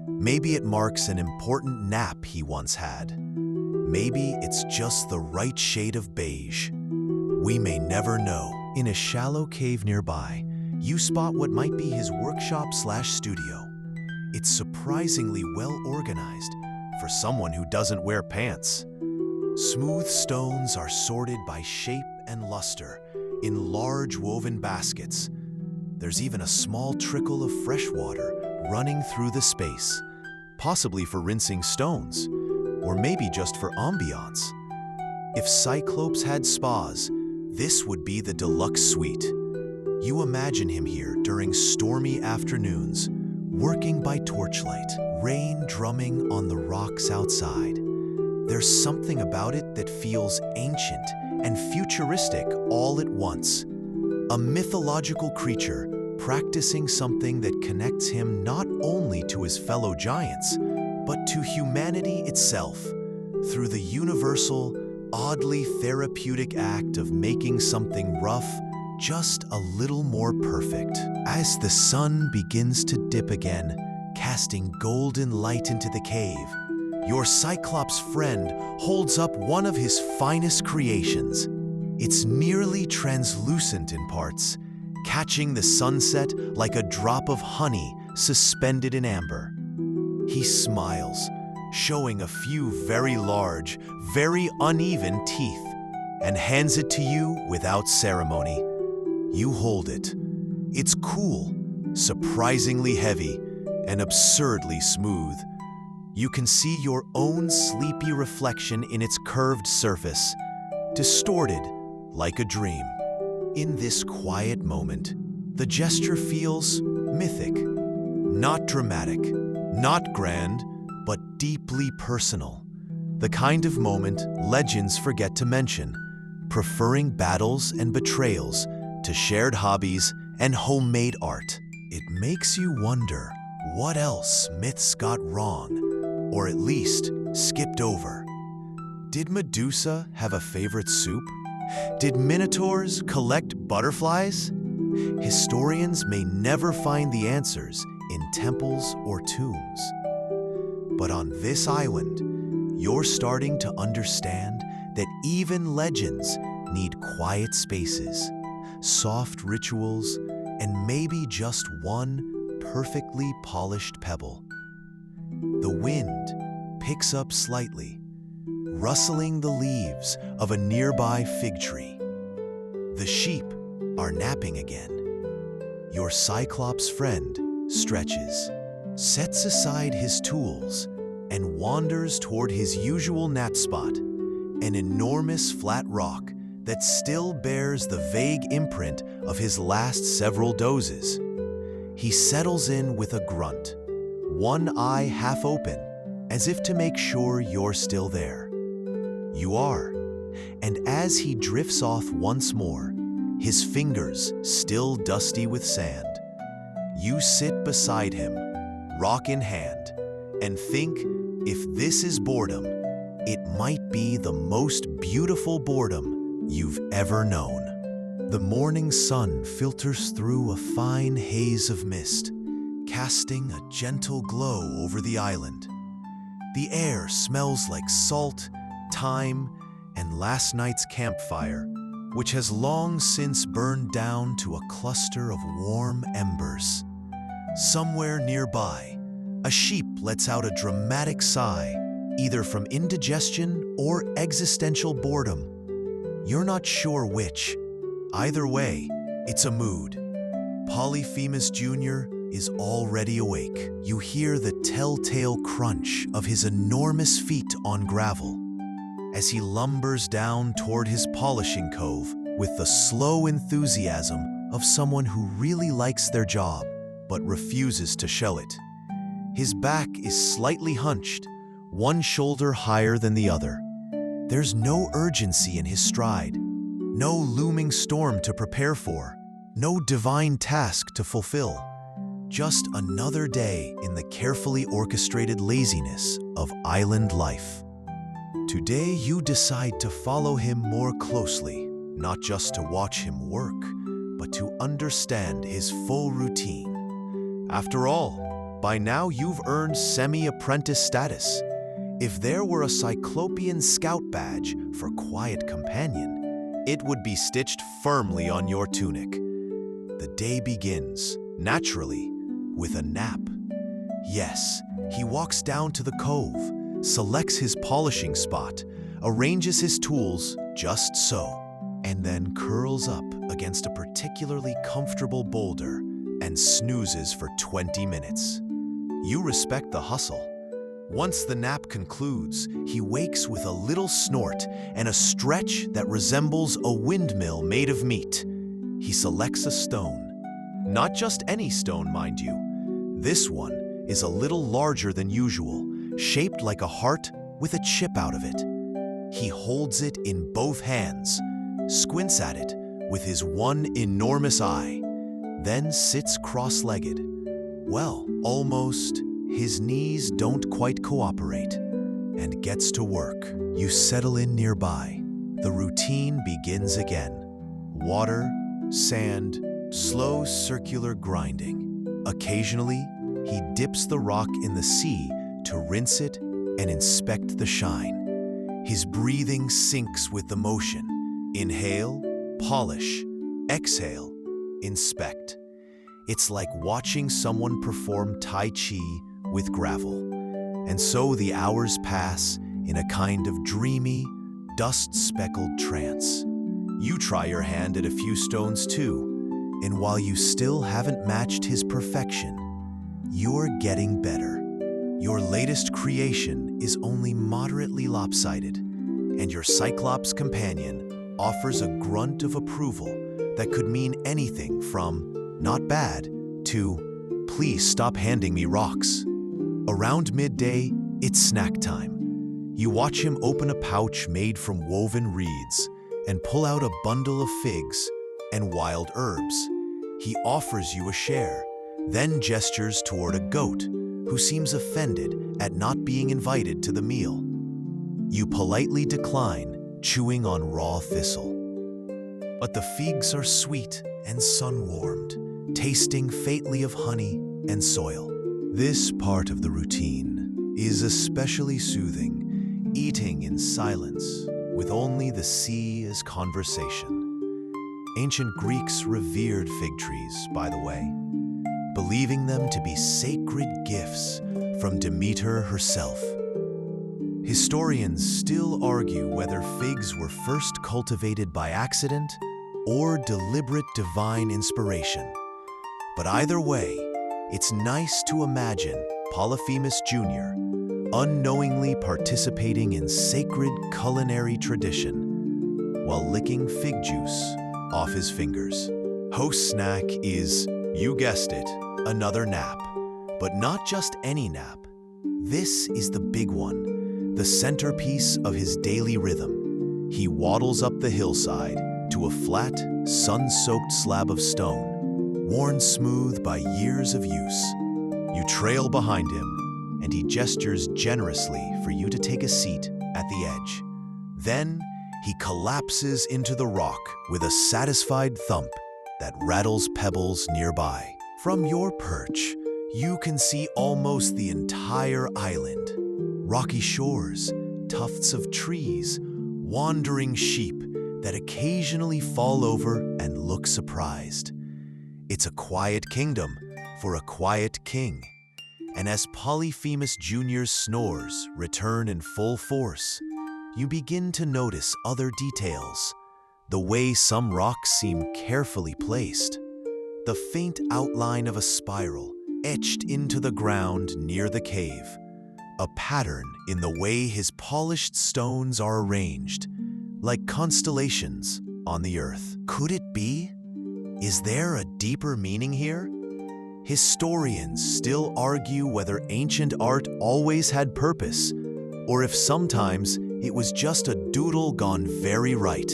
Maybe it marks an important nap he once had. Maybe it's just the right shade of beige. We may never know. In a shallow cave nearby, you spot what might be his workshop/studio. It's surprisingly well organized for someone who doesn't wear pants. Smooth stones are sorted by shape and luster in large woven baskets. There's even a small trickle of fresh water running through the space, possibly for rinsing stones, or maybe just for ambiance. If Cyclopes had spas, this would be the deluxe suite. You imagine him here during stormy afternoons, working by torchlight, rain drumming on the rocks outside. There's something about it that feels ancient and futuristic all at once. A mythological creature practicing something that connects him not only to his fellow giants, but to humanity itself, through the universal, oddly therapeutic act of making something rough just a little more perfect. As the sun begins to dip again, casting golden light into the cave, your Cyclops friend holds up one of his finest creations. It's nearly translucent in parts, catching the sunset like a drop of honey suspended in amber. He smiles, showing a few very large, very uneven teeth, and hands it to you without ceremony. You hold it. It's cool, surprisingly heavy, and absurdly smooth. You can see your own sleepy reflection in its curved surface, distorted like a dream. In this quiet moment, the gesture feels mythic, not dramatic, not grand, but deeply personal. The kind of moment legends forget to mention, preferring battles and betrayals to shared hobbies and homemade art. It makes you wonder what else myths got wrong, or at least skipped over. Did Medusa have a favorite soup? Did minotaurs collect butterflies? Historians may never find the answers in temples or tombs. But on this island, you're starting to understand that even legends need quiet spaces, soft rituals, and maybe just one perfectly polished pebble. The wind picks up slightly, rustling the leaves of a nearby fig tree. The sheep are napping again. Your Cyclops friend stretches, sets aside his tools, and wanders toward his usual nap spot, an enormous flat rock that still bears the vague imprint of his last several dozes. He settles in with a grunt, one eye half open, as if to make sure you're still there. You are, and as he drifts off once more, his fingers still dusty with sand, you sit beside him, rock in hand, and think if this is boredom, it might be the most beautiful boredom you've ever known. The morning sun filters through a fine haze of mist, casting a gentle glow over the island. The air smells like salt, thyme, and last night's campfire, which has long since burned down to a cluster of warm embers. Somewhere nearby, a sheep lets out a dramatic sigh, either from indigestion or existential boredom. You're not sure which. Either way, it's a mood. Polyphemus Jr. is already awake. You hear the telltale crunch of his enormous feet on gravel as he lumbers down toward his polishing cove with the slow enthusiasm of someone who really likes their job but refuses to show it. His back is slightly hunched, one shoulder higher than the other. There's no urgency in his stride, no looming storm to prepare for, no divine task to fulfill. Just another day in the carefully orchestrated laziness of island life. Today you decide to follow him more closely, not just to watch him work, but to understand his full routine. After all, by now you've earned semi-apprentice status. If there were a Cyclopean scout badge for quiet companion, it would be stitched firmly on your tunic. The day begins, naturally, with a nap. Yes, he walks down to the cove, selects his polishing spot, arranges his tools just so, and then curls up against a particularly comfortable boulder and snoozes for 20 minutes. You respect the hustle. Once the nap concludes, he wakes with a little snort and a stretch that resembles a windmill made of meat. He selects a stone. Not just any stone, mind you. This one is a little larger than usual, shaped like a heart with a chip out of it. He holds it in both hands, squints at it with his one enormous eye, then sits cross-legged. Well, almost. His knees don't quite cooperate, and gets to work. You settle in nearby. The routine begins again. Water, sand, slow circular grinding. Occasionally, he dips the rock in the sea to rinse it and inspect the shine. His breathing syncs with the motion. Inhale, polish, exhale, inspect. It's like watching someone perform Tai Chi with gravel. And so the hours pass in a kind of dreamy, dust-speckled trance. You try your hand at a few stones too, and while you still haven't matched his perfection, you're getting better. Your latest creation is only moderately lopsided, and your Cyclops companion offers a grunt of approval that could mean anything from "not bad" to "please stop handing me rocks." Around midday, it's snack time. You watch him open a pouch made from woven reeds and pull out a bundle of figs and wild herbs. He offers you a share, then gestures toward a goat who seems offended at not being invited to the meal. You politely decline, chewing on raw thistle. But the figs are sweet and sun-warmed, tasting faintly of honey and soil. This part of the routine is especially soothing, eating in silence, with only the sea as conversation. Ancient Greeks revered fig trees, by the way, believing them to be sacred gifts from Demeter herself. Historians still argue whether figs were first cultivated by accident or deliberate divine inspiration. But either way, it's nice to imagine Polyphemus Jr. unknowingly participating in sacred culinary tradition while licking fig juice off his fingers. Host snack is, you guessed it, another nap. But not just any nap. This is the big one, the centerpiece of his daily rhythm. He waddles up the hillside to a flat, sun-soaked slab of stone, worn smooth by years of use. You trail behind him, and he gestures generously for you to take a seat at the edge. Then, he collapses into the rock with a satisfied thump that rattles pebbles nearby. From your perch, you can see almost the entire island. Rocky shores, tufts of trees, wandering sheep that occasionally fall over and look surprised. It's a quiet kingdom for a quiet king. And as Polyphemus Jr.'s snores return in full force, you begin to notice other details. The way some rocks seem carefully placed. The faint outline of a spiral etched into the ground near the cave. A pattern in the way his polished stones are arranged, like constellations on the earth. Could it be? Is there a deeper meaning here? Historians still argue whether ancient art always had purpose, or if sometimes it was just a doodle gone very right.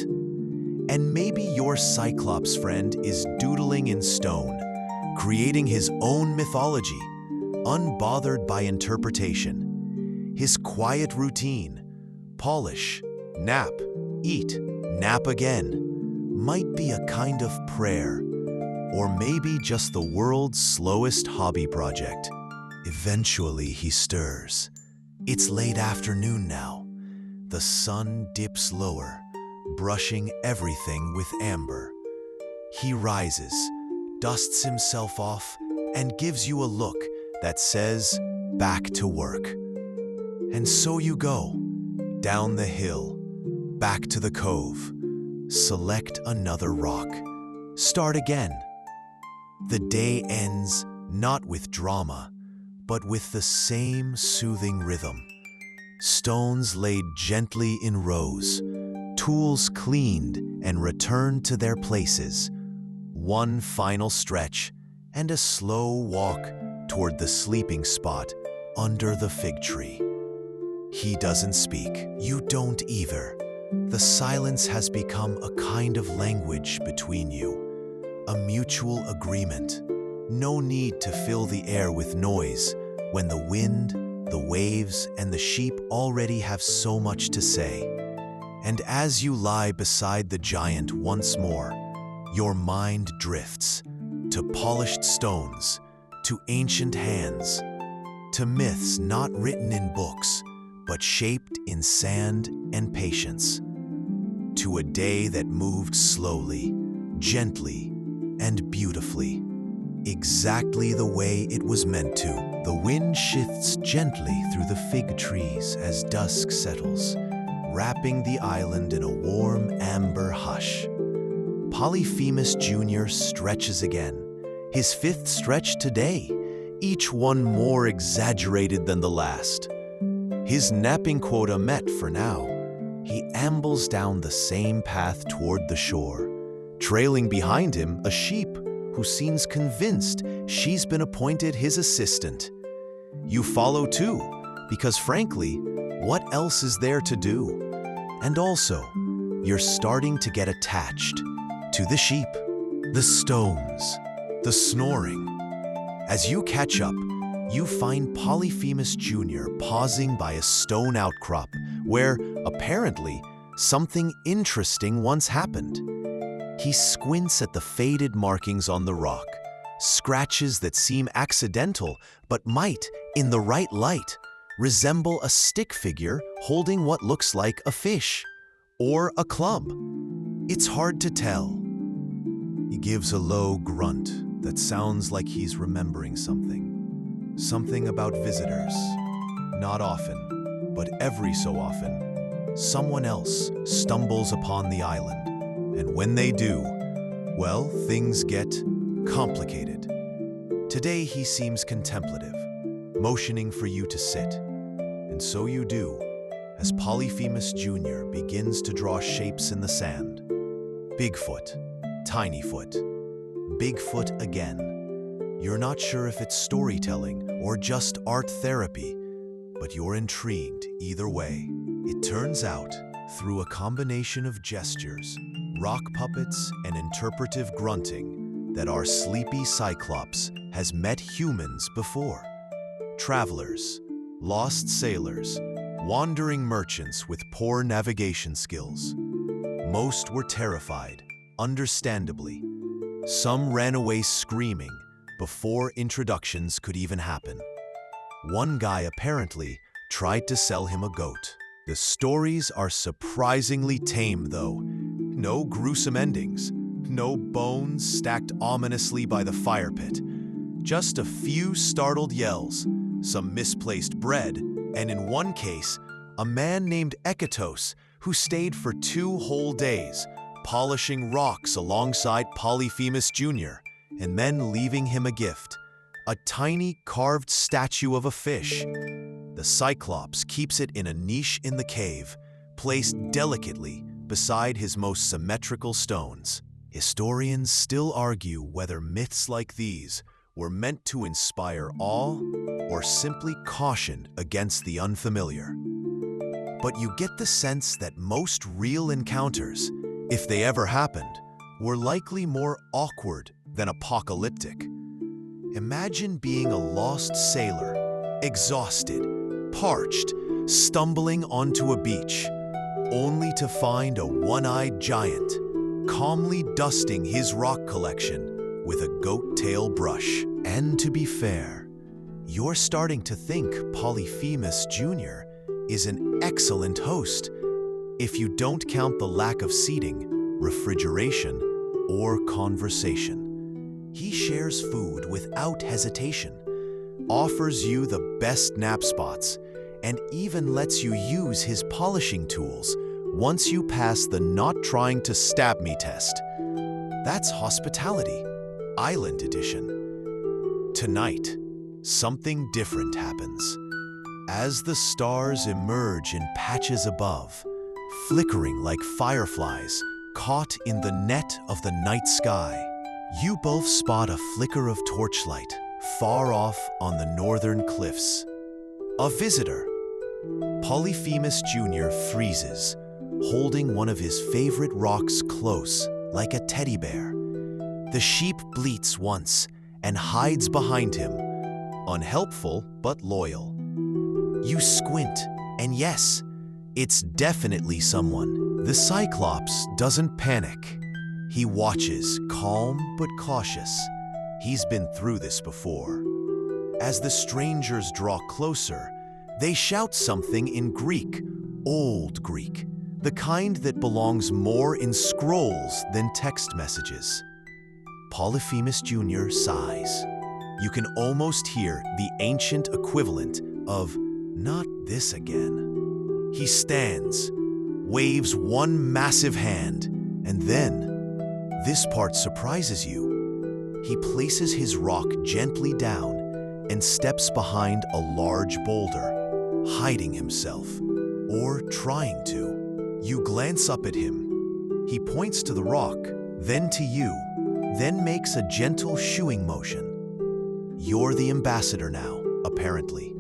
And maybe your Cyclops friend is doodling in stone, creating his own mythology, unbothered by interpretation. His quiet routine, polish, nap, eat, nap again, might be a kind of prayer, or maybe just the world's slowest hobby project. Eventually he stirs. It's late afternoon now. The sun dips lower, brushing everything with amber. He rises, dusts himself off, and gives you a look that says, back to work. And so you go, down the hill, back to the cove, select another rock, start again. The day ends not with drama, but with the same soothing rhythm. Stones laid gently in rows, tools cleaned and returned to their places. One final stretch and a slow walk toward the sleeping spot under the fig tree. He doesn't speak. You don't either. The silence has become a kind of language between you, a mutual agreement. No need to fill the air with noise when the wind, the waves, and the sheep already have so much to say. And as you lie beside the giant once more, your mind drifts to polished stones, to ancient hands, to myths not written in books, but shaped in sand and patience, to a day that moved slowly, gently, and beautifully, exactly the way it was meant to. The wind shifts gently through the fig trees as dusk settles, wrapping the island in a warm amber hush. Polyphemus Jr. stretches again, his fifth stretch today, each one more exaggerated than the last. His napping quota met for now. He ambles down the same path toward the shore, trailing behind him a sheep who seems convinced she's been appointed his assistant. You follow too, because frankly, what else is there to do? And also, you're starting to get attached to the sheep, the stones, the snoring. As you catch up, you find Polyphemus Jr. pausing by a stone outcrop where, apparently, something interesting once happened. He squints at the faded markings on the rock, scratches that seem accidental but might, in the right light, resemble a stick figure holding what looks like a fish or a club. It's hard to tell. He gives a low grunt that sounds like he's remembering something. Something about visitors. Not often, but every so often, someone else stumbles upon the island. And when they do, well, things get complicated. Today he seems contemplative, motioning for you to sit. And so you do, as Polyphemus Jr. begins to draw shapes in the sand. Bigfoot, Tinyfoot, Bigfoot again. You're not sure if it's storytelling or just art therapy, but you're intrigued either way. It turns out, through a combination of gestures, rock puppets, and interpretive grunting, that our sleepy Cyclops has met humans before. Travelers, lost sailors, wandering merchants with poor navigation skills. Most were terrified, understandably. Some ran away screaming before introductions could even happen. One guy apparently tried to sell him a goat. The stories are surprisingly tame, though. No gruesome endings, no bones stacked ominously by the fire pit. Just a few startled yells, some misplaced bread, and in one case, a man named Ekatos who stayed for 2 whole days, polishing rocks alongside Polyphemus Jr., and then leaving him a gift, a tiny carved statue of a fish. The Cyclops keeps it in a niche in the cave, placed delicately beside his most symmetrical stones. Historians still argue whether myths like these were meant to inspire awe or simply caution against the unfamiliar. But you get the sense that most real encounters, if they ever happened, were likely more awkward than apocalyptic. Imagine being a lost sailor, exhausted, parched, stumbling onto a beach, only to find a one-eyed giant calmly dusting his rock collection with a goat-tail brush. And to be fair, you're starting to think Polyphemus Jr. is an excellent host if you don't count the lack of seating, refrigeration, or conversation. He shares food without hesitation, offers you the best nap spots, and even lets you use his polishing tools once you pass the not trying to stab me test. That's hospitality, Island Edition. Tonight, something different happens. As the stars emerge in patches above, flickering like fireflies caught in the net of the night sky, you both spot a flicker of torchlight far off on the northern cliffs. A visitor. Polyphemus Jr. freezes, holding one of his favorite rocks close, like a teddy bear. The sheep bleats once and hides behind him, unhelpful but loyal. You squint, and yes, it's definitely someone. The Cyclops doesn't panic. He watches, calm but cautious. He's been through this before. As the strangers draw closer, they shout something in Greek, Old Greek, the kind that belongs more in scrolls than text messages. Polyphemus Jr. sighs. You can almost hear the ancient equivalent of, "Not this again." He stands, waves one massive hand, and then, this part surprises you. He places his rock gently down and steps behind a large boulder, hiding himself, or trying to. You glance up at him. He points to the rock, then to you, then makes a gentle shooing motion. You're the ambassador now, apparently.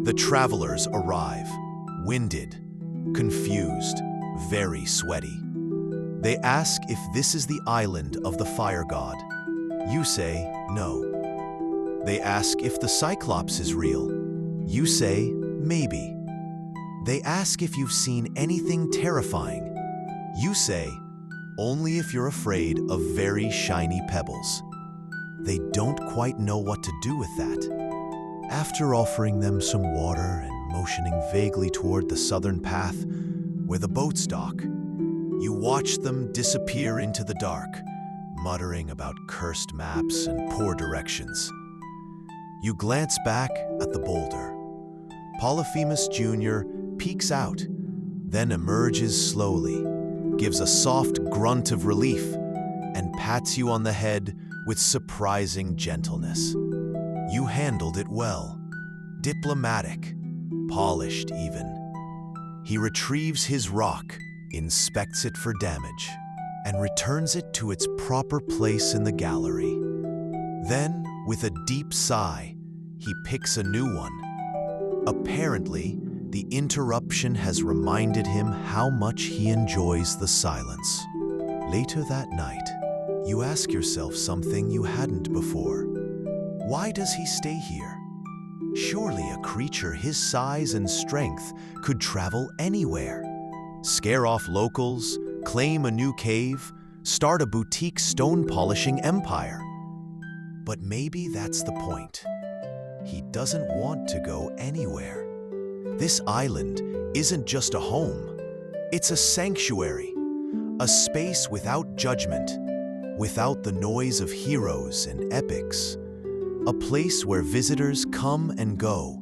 The travelers arrive, winded, confused, very sweaty. They ask if this is the island of the fire god. You say no. They ask if the Cyclops is real. You say maybe. They ask if you've seen anything terrifying. You say only if you're afraid of very shiny pebbles. They don't quite know what to do with that. After offering them some water and motioning vaguely toward the southern path where the boats dock, you watch them disappear into the dark, muttering about cursed maps and poor directions. You glance back at the boulder. Polyphemus Jr. peeks out, then emerges slowly, gives a soft grunt of relief, and pats you on the head with surprising gentleness. You handled it well, diplomatic, polished even. He retrieves his rock, inspects it for damage, and returns it to its proper place in the gallery. Then, with a deep sigh, he picks a new one. Apparently, the interruption has reminded him how much he enjoys the silence. Later that night, you ask yourself something you hadn't before. Why does he stay here? Surely a creature his size and strength could travel anywhere. Scare off locals, claim a new cave, start a boutique stone polishing empire. But maybe that's the point. He doesn't want to go anywhere. This island isn't just a home. It's a sanctuary, a space without judgment, without the noise of heroes and epics, a place where visitors come and go,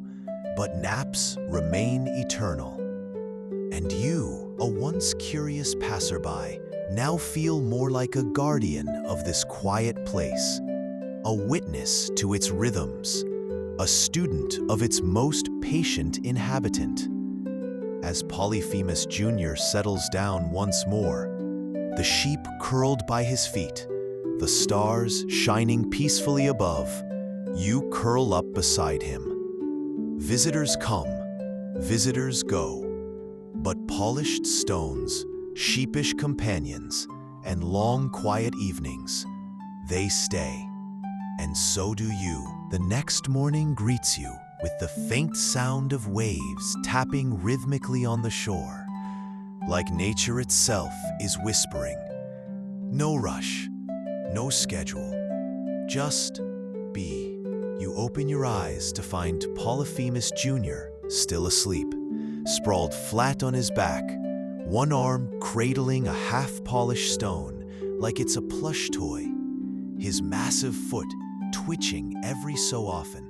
but naps remain eternal. And you, a once curious passerby, now feel more like a guardian of this quiet place, a witness to its rhythms, a student of its most patient inhabitant. As Polyphemus Jr. settles down once more, the sheep curled by his feet, the stars shining peacefully above, you curl up beside him. Visitors come, visitors go, but polished stones, sheepish companions, and long quiet evenings, they stay. And so do you. The next morning greets you with the faint sound of waves tapping rhythmically on the shore, like nature itself is whispering. No rush, no schedule, just be. You open your eyes to find Polyphemus Jr. still asleep, sprawled flat on his back, one arm cradling a half-polished stone like it's a plush toy, his massive foot twitching every so often,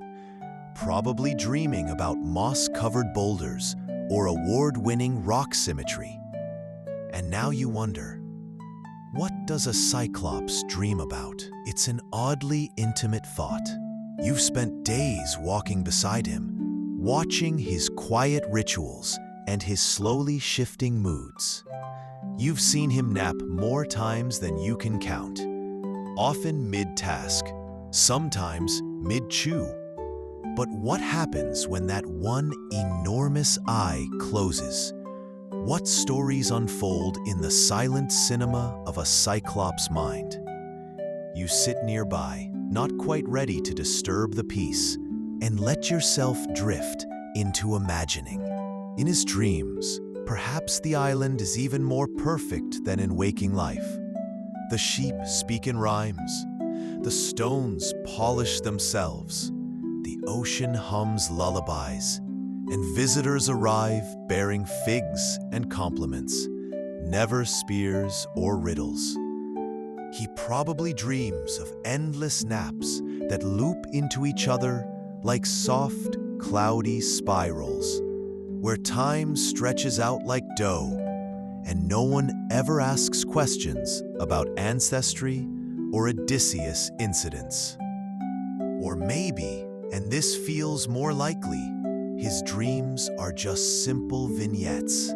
probably dreaming about moss-covered boulders or award-winning rock symmetry. And now you wonder, what does a Cyclops dream about? It's an oddly intimate thought. You've spent days walking beside him, watching his quiet rituals and his slowly shifting moods. You've seen him nap more times than you can count, often mid-task, sometimes mid-chew. But what happens when that one enormous eye closes? What stories unfold in the silent cinema of a Cyclops' mind? You sit nearby, not quite ready to disturb the peace, and let yourself drift into imagining. In his dreams, perhaps the island is even more perfect than in waking life. The sheep speak in rhymes, the stones polish themselves, the ocean hums lullabies, and visitors arrive bearing figs and compliments, never spears or riddles. He probably dreams of endless naps that loop into each other like soft, cloudy spirals, where time stretches out like dough, and no one ever asks questions about ancestry or Odysseus incidents. Or maybe, and this feels more likely, his dreams are just simple vignettes.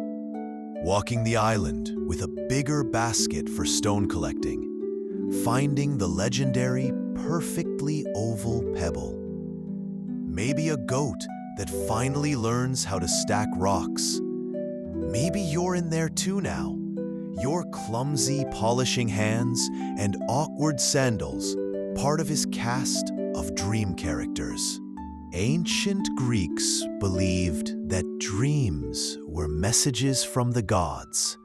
Walking the island with a bigger basket for stone collecting, finding the legendary perfectly oval pebble. Maybe a goat that finally learns how to stack rocks. Maybe you're in there too now, your clumsy polishing hands and awkward sandals, part of his cast of dream characters. Ancient Greeks believed that dreams were messages from the gods,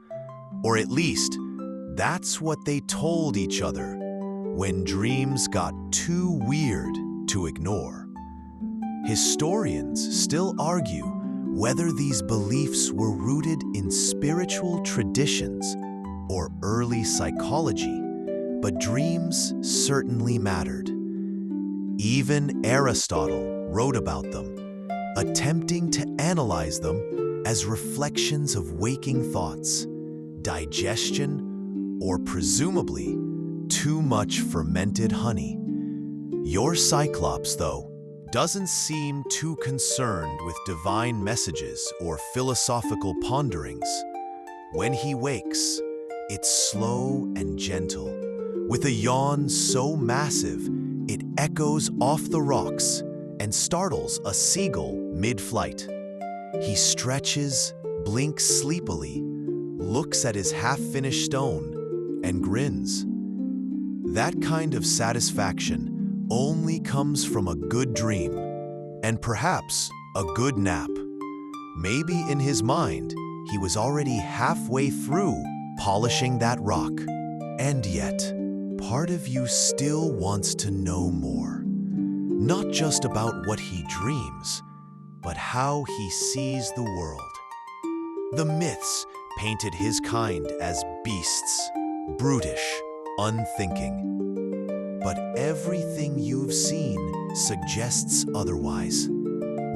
or at least that's what they told each other when dreams got too weird to ignore. Historians still argue whether these beliefs were rooted in spiritual traditions or early psychology, but dreams certainly mattered. Even Aristotle wrote about them, attempting to analyze them as reflections of waking thoughts, digestion, or presumably too much fermented honey. Your Cyclops, though, doesn't seem too concerned with divine messages or philosophical ponderings. When he wakes, it's slow and gentle, with a yawn so massive it echoes off the rocks and startles a seagull mid-flight. He stretches, blinks sleepily, looks at his half-finished stone, and grins. That kind of satisfaction only comes from a good dream, and perhaps a good nap. Maybe in his mind, he was already halfway through polishing that rock. And yet, part of you still wants to know more. Not just about what he dreams, but how he sees the world. The myths painted his kind as beasts, brutish, unthinking. But everything you've seen suggests otherwise.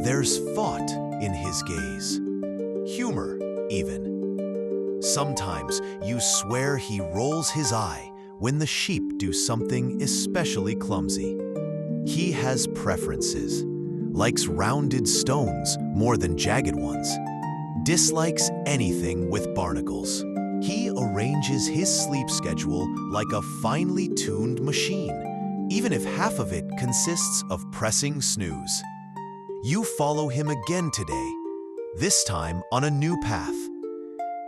There's thought in his gaze, humor even. Sometimes you swear he rolls his eye when the sheep do something especially clumsy. He has preferences, likes rounded stones more than jagged ones, dislikes anything with barnacles. He arranges his sleep schedule like a finely tuned machine, even if half of it consists of pressing snooze. You follow him again today, this time on a new path.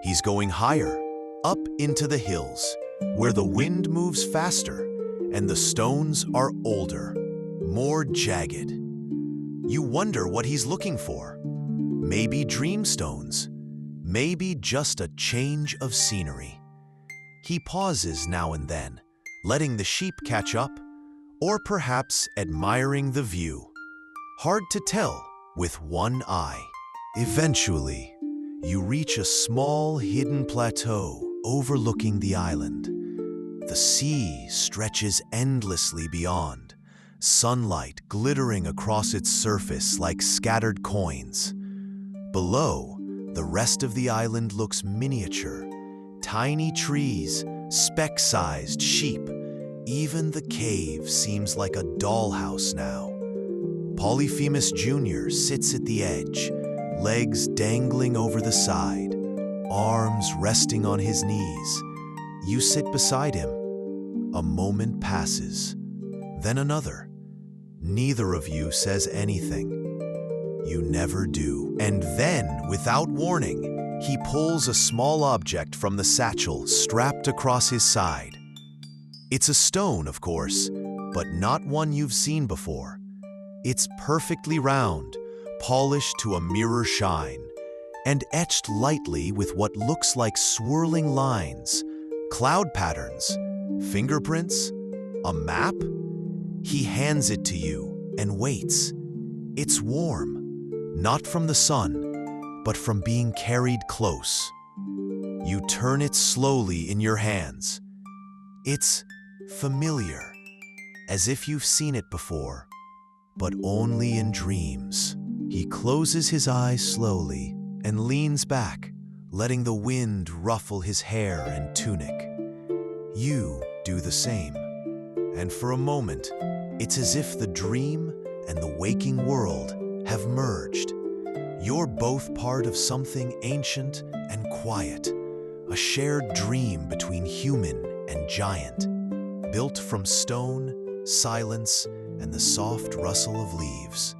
He's going higher, up into the hills, where the wind moves faster and the stones are older, more jagged. You wonder what he's looking for. Maybe dream stones, maybe just a change of scenery. He pauses now and then, letting the sheep catch up, or perhaps admiring the view. Hard to tell with one eye. Eventually, you reach a small hidden plateau overlooking the island. The sea stretches endlessly beyond, sunlight glittering across its surface like scattered coins. Below, the rest of the island looks miniature. Tiny trees, speck-sized sheep. Even the cave seems like a dollhouse now. Polyphemus Jr. sits at the edge, legs dangling over the side, arms resting on his knees. You sit beside him. A moment passes, then another. Neither of you says anything. You never do. And then, without warning, he pulls a small object from the satchel strapped across his side. It's a stone, of course, but not one you've seen before. It's perfectly round, polished to a mirror shine, and etched lightly with what looks like swirling lines, cloud patterns, fingerprints, a map. He hands it to you and waits. It's warm, not from the sun, but from being carried close. You turn it slowly in your hands. It's familiar, as if you've seen it before, but only in dreams. He closes his eyes slowly and leans back, letting the wind ruffle his hair and tunic. You do the same, and for a moment, it's as if the dream and the waking world have merged. You're both part of something ancient and quiet, a shared dream between human and giant, built from stone, silence, and the soft rustle of leaves.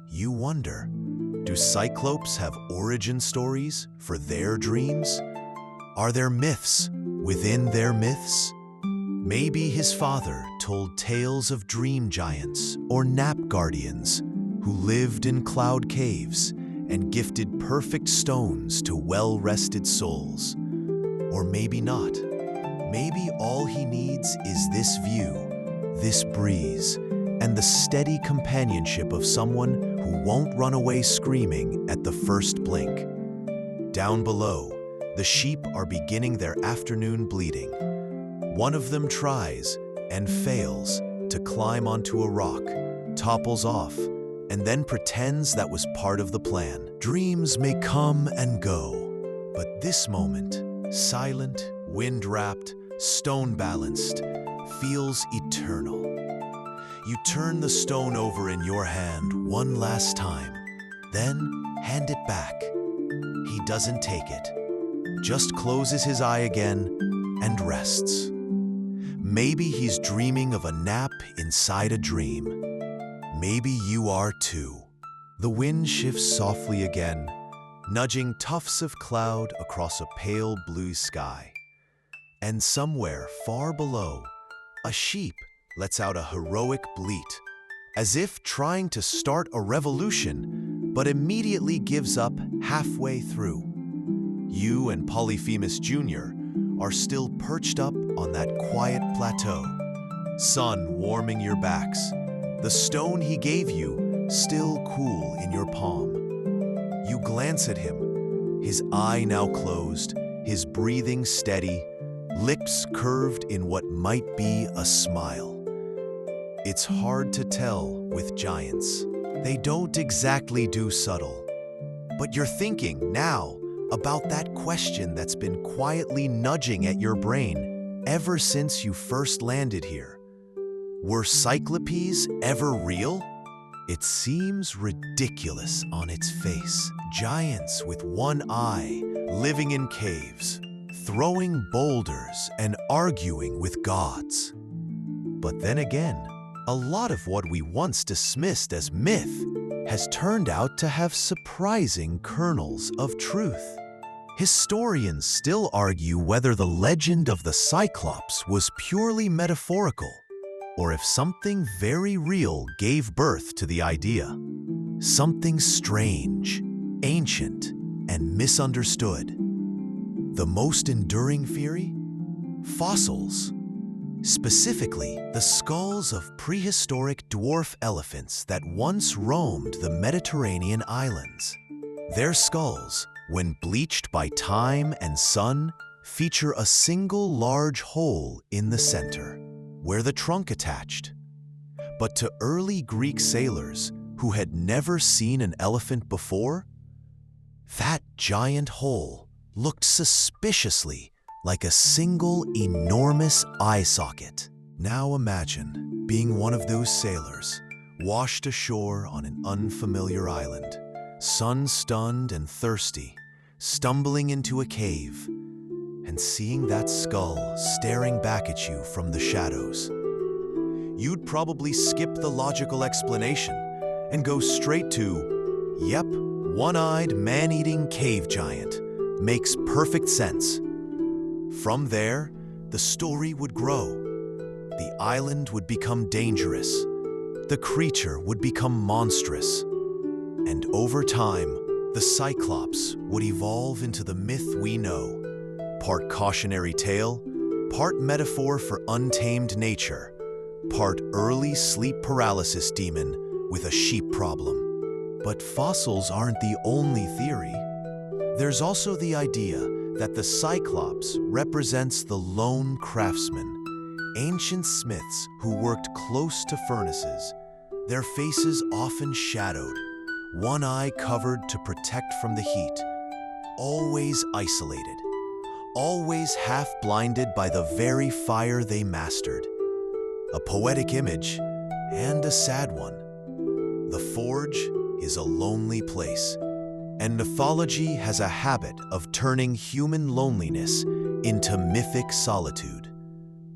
You wonder, do Cyclopes have origin stories for their dreams? Are there myths within their myths? Maybe his father told tales of dream giants or nap guardians who lived in cloud caves and gifted perfect stones to well-rested souls. Or maybe not. Maybe all he needs is this view, this breeze, and the steady companionship of someone who won't run away screaming at the first blink. Down below, the sheep are beginning their afternoon bleating. One of them tries and fails to climb onto a rock, topples off, and then pretends that was part of the plan. Dreams may come and go, but this moment, silent, wind-wrapped, stone-balanced, feels eternal. You turn the stone over in your hand one last time, then hand it back. He doesn't take it, just closes his eye again and rests. Maybe he's dreaming of a nap inside a dream. Maybe you are too. The wind shifts softly again, nudging tufts of cloud across a pale blue sky. And somewhere far below, a sheep lets out a heroic bleat, as if trying to start a revolution, but immediately gives up halfway through. You and Polyphemus Jr. are still perched up on that quiet plateau, sun warming your backs, the stone he gave you still cool in your palm. You glance at him, his eye now closed, his breathing steady, lips curved in what might be a smile. It's hard to tell with giants. They don't exactly do subtle. But you're thinking now about that question that's been quietly nudging at your brain ever since you first landed here. Were Cyclopes ever real? It seems ridiculous on its face. Giants with one eye, living in caves, throwing boulders and arguing with gods. But then again, a lot of what we once dismissed as myth has turned out to have surprising kernels of truth. Historians still argue whether the legend of the Cyclops was purely metaphorical, or if something very real gave birth to the idea. Something strange, ancient, and misunderstood. The most enduring theory? Fossils. Specifically, the skulls of prehistoric dwarf elephants that once roamed the Mediterranean islands. Their skulls, when bleached by time and sun, feature a single large hole in the center, where the trunk attached. But to early Greek sailors who had never seen an elephant before, that giant hole looked suspiciously like a single enormous eye socket. Now imagine being one of those sailors, washed ashore on an unfamiliar island, sun-stunned and thirsty, stumbling into a cave, and seeing that skull staring back at you from the shadows. You'd probably skip the logical explanation and go straight to, yep, one-eyed, man-eating cave giant. Makes perfect sense. From there, the story would grow. The island would become dangerous. The creature would become monstrous. And over time, the Cyclops would evolve into the myth we know. Part cautionary tale, part metaphor for untamed nature, part early sleep paralysis demon with a sheep problem. But fossils aren't the only theory. There's also the idea that the Cyclops represents the lone craftsman, ancient smiths who worked close to furnaces, their faces often shadowed, one eye covered to protect from the heat, always isolated, always half-blinded by the very fire they mastered. A poetic image, and a sad one. The forge is a lonely place, and mythology has a habit of turning human loneliness into mythic solitude.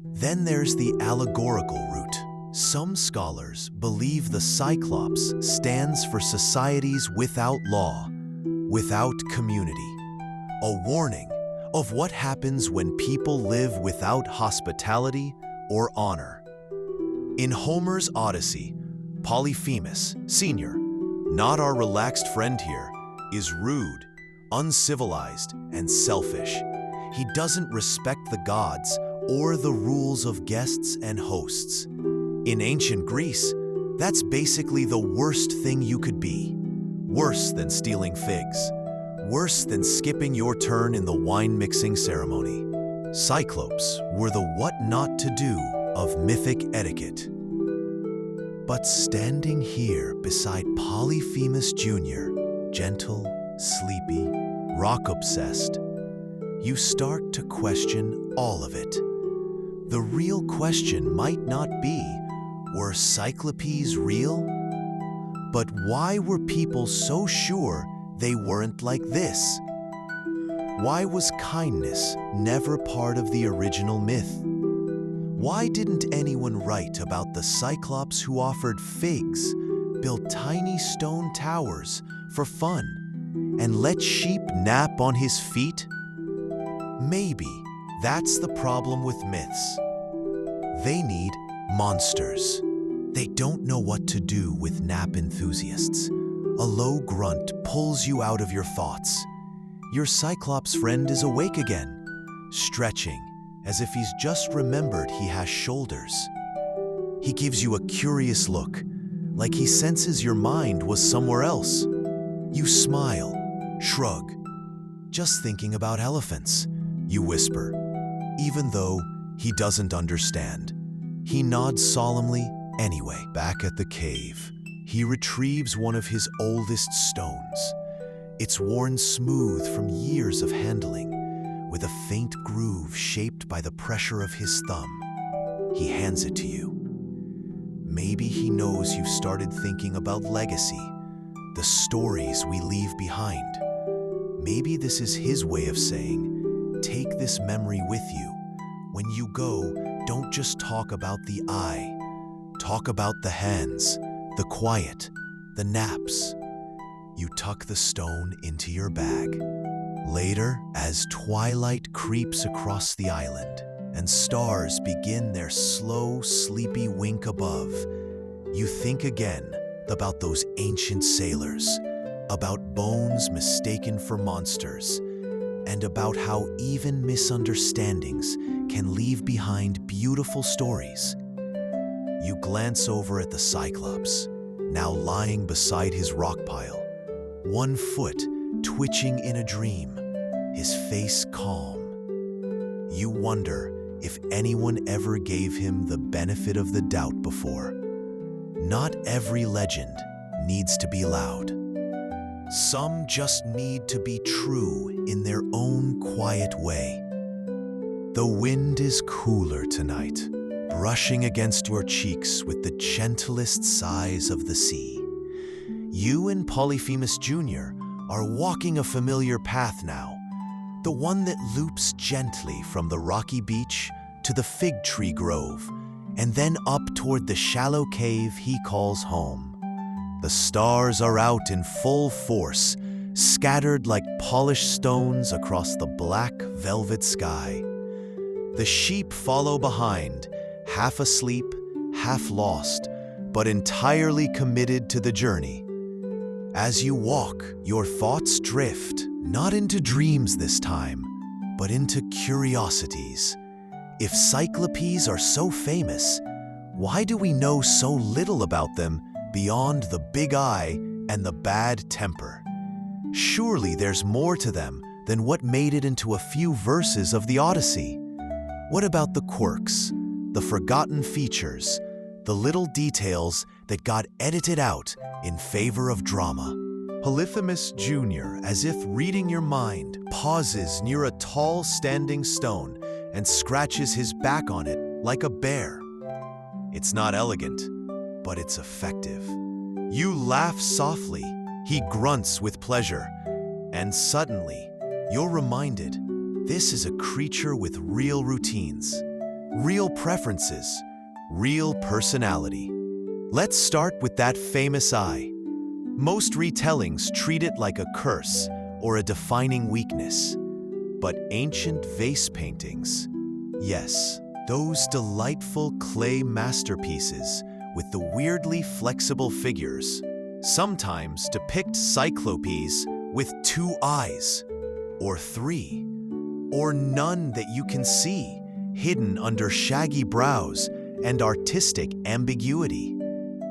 Then there's the allegorical route. Some scholars believe the Cyclops stands for societies without law, without community, a warning of what happens when people live without hospitality or honor. In Homer's Odyssey, Polyphemus, Sr., not our relaxed friend here, is rude, uncivilized, and selfish. He doesn't respect the gods or the rules of guests and hosts. In ancient Greece, that's basically the worst thing you could be. Worse than stealing figs. Worse than skipping your turn in the wine-mixing ceremony. Cyclopes were the what not to do of mythic etiquette. But standing here beside Polyphemus Jr., gentle, sleepy, rock-obsessed, you start to question all of it. The real question might not be, were Cyclopes real? But why were people so sure they weren't like this? Why was kindness never part of the original myth? Why didn't anyone write about the Cyclops who offered figs, built tiny stone towers for fun, and let sheep nap on his feet? Maybe that's the problem with myths. They need monsters. They don't know what to do with nap enthusiasts. A low grunt pulls you out of your thoughts. Your Cyclops friend is awake again, stretching as if he's just remembered he has shoulders. He gives you a curious look, like he senses your mind was somewhere else. You smile, shrug. Just thinking about elephants, you whisper, even though he doesn't understand. He nods solemnly Anyway, back at the cave, he retrieves one of his oldest stones. It's worn smooth from years of handling, with a faint groove shaped by the pressure of his thumb. He hands it to you. Maybe he knows you've started thinking about legacy, the stories we leave behind. Maybe this is his way of saying, take this memory with you. When you go, don't just talk about the eye. Talk about the hands, the quiet, the naps. You tuck the stone into your bag. Later, as twilight creeps across the island and stars begin their slow, sleepy wink above, you think again about those ancient sailors, about bones mistaken for monsters, and about how even misunderstandings can leave behind beautiful stories. You glance over at the Cyclops, now lying beside his rock pile, one foot twitching in a dream, his face calm. You wonder if anyone ever gave him the benefit of the doubt before. Not every legend needs to be loud. Some just need to be true in their own quiet way. The wind is cooler tonight, brushing against your cheeks with the gentlest sighs of the sea. You and Polyphemus Jr. are walking a familiar path now, the one that loops gently from the rocky beach to the fig tree grove, and then up toward the shallow cave he calls home. The stars are out in full force, scattered like polished stones across the black velvet sky. The sheep follow behind, half asleep, half lost, but entirely committed to the journey. As you walk, your thoughts drift, not into dreams this time, but into curiosities. If Cyclopes are so famous, why do we know so little about them beyond the big eye and the bad temper? Surely there's more to them than what made it into a few verses of the Odyssey. What about the quirks, the forgotten features, the little details that got edited out in favor of drama? Polyphemus Jr., as if reading your mind, pauses near a tall standing stone and scratches his back on it like a bear. It's not elegant, but it's effective. You laugh softly, he grunts with pleasure, and suddenly you're reminded this is a creature with real routines, real preferences, real personality. Let's start with that famous eye. Most retellings treat it like a curse or a defining weakness. But ancient vase paintings, yes, those delightful clay masterpieces with the weirdly flexible figures, sometimes depict Cyclopes with 2 eyes, or 3, or none that you can see, hidden under shaggy brows and artistic ambiguity.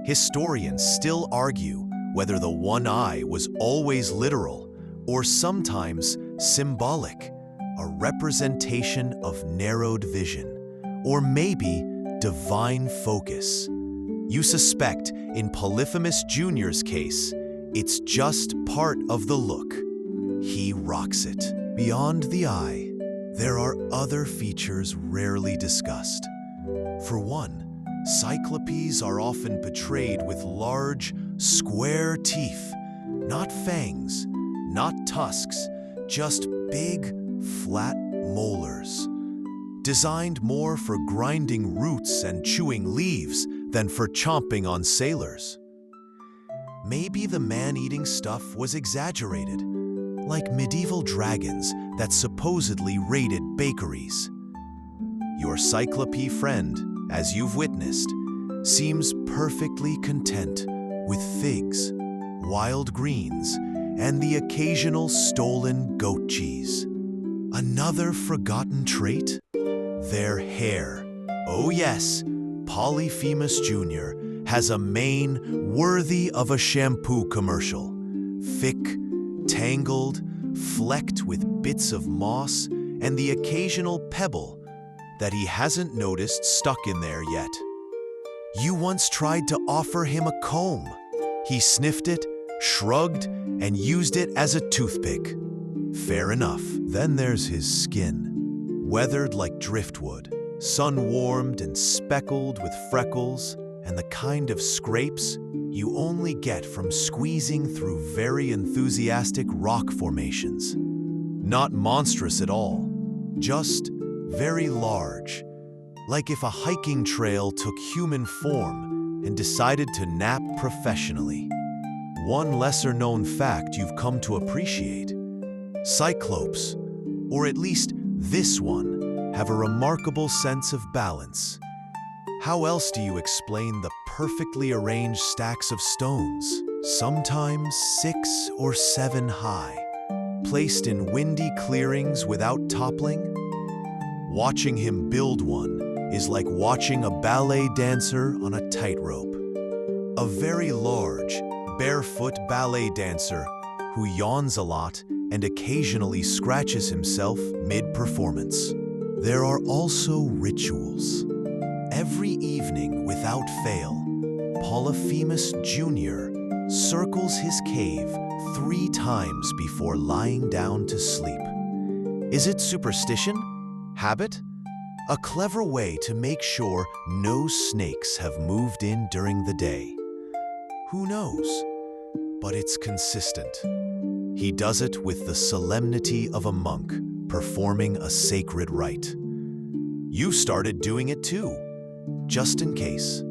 Historians still argue whether the one eye was always literal or sometimes symbolic, a representation of narrowed vision, or maybe divine focus. You suspect, in Polyphemus Jr.'s case, it's just part of the look. He rocks it. Beyond the eye, there are other features rarely discussed. For one, Cyclopes are often portrayed with large, square teeth, not fangs, not tusks, just big, flat molars, designed more for grinding roots and chewing leaves than for chomping on sailors. Maybe the man-eating stuff was exaggerated, like medieval dragons that supposedly raided bakeries. Your Cyclope friend, as you've witnessed, seems perfectly content with figs, wild greens, and the occasional stolen goat cheese. Another forgotten trait? Their hair. Oh yes, Polyphemus Jr. has a mane worthy of a shampoo commercial. Thick, tangled, flecked with bits of moss and the occasional pebble that he hasn't noticed stuck in there yet. You once tried to offer him a comb. He sniffed it, shrugged, and used it as a toothpick. Fair enough. Then there's his skin. Weathered like driftwood, sun-warmed and speckled with freckles, and the kind of scrapes you only get from squeezing through very enthusiastic rock formations. Not monstrous at all, just very large, like if a hiking trail took human form and decided to nap professionally. One lesser-known fact you've come to appreciate: Cyclopes, or at least this one, have a remarkable sense of balance. How else do you explain the perfectly arranged stacks of stones, sometimes 6 or 7 high, placed in windy clearings without toppling? Watching him build one is like watching a ballet dancer on a tightrope. A very large, barefoot ballet dancer who yawns a lot and occasionally scratches himself mid-performance. There are also rituals. Every evening, without fail, Polyphemus Jr. circles his cave 3 times before lying down to sleep. Is it superstition? Habit? A clever way to make sure no snakes have moved in during the day. Who knows? But it's consistent. He does it with the solemnity of a monk performing a sacred rite. You started doing it too, just in case.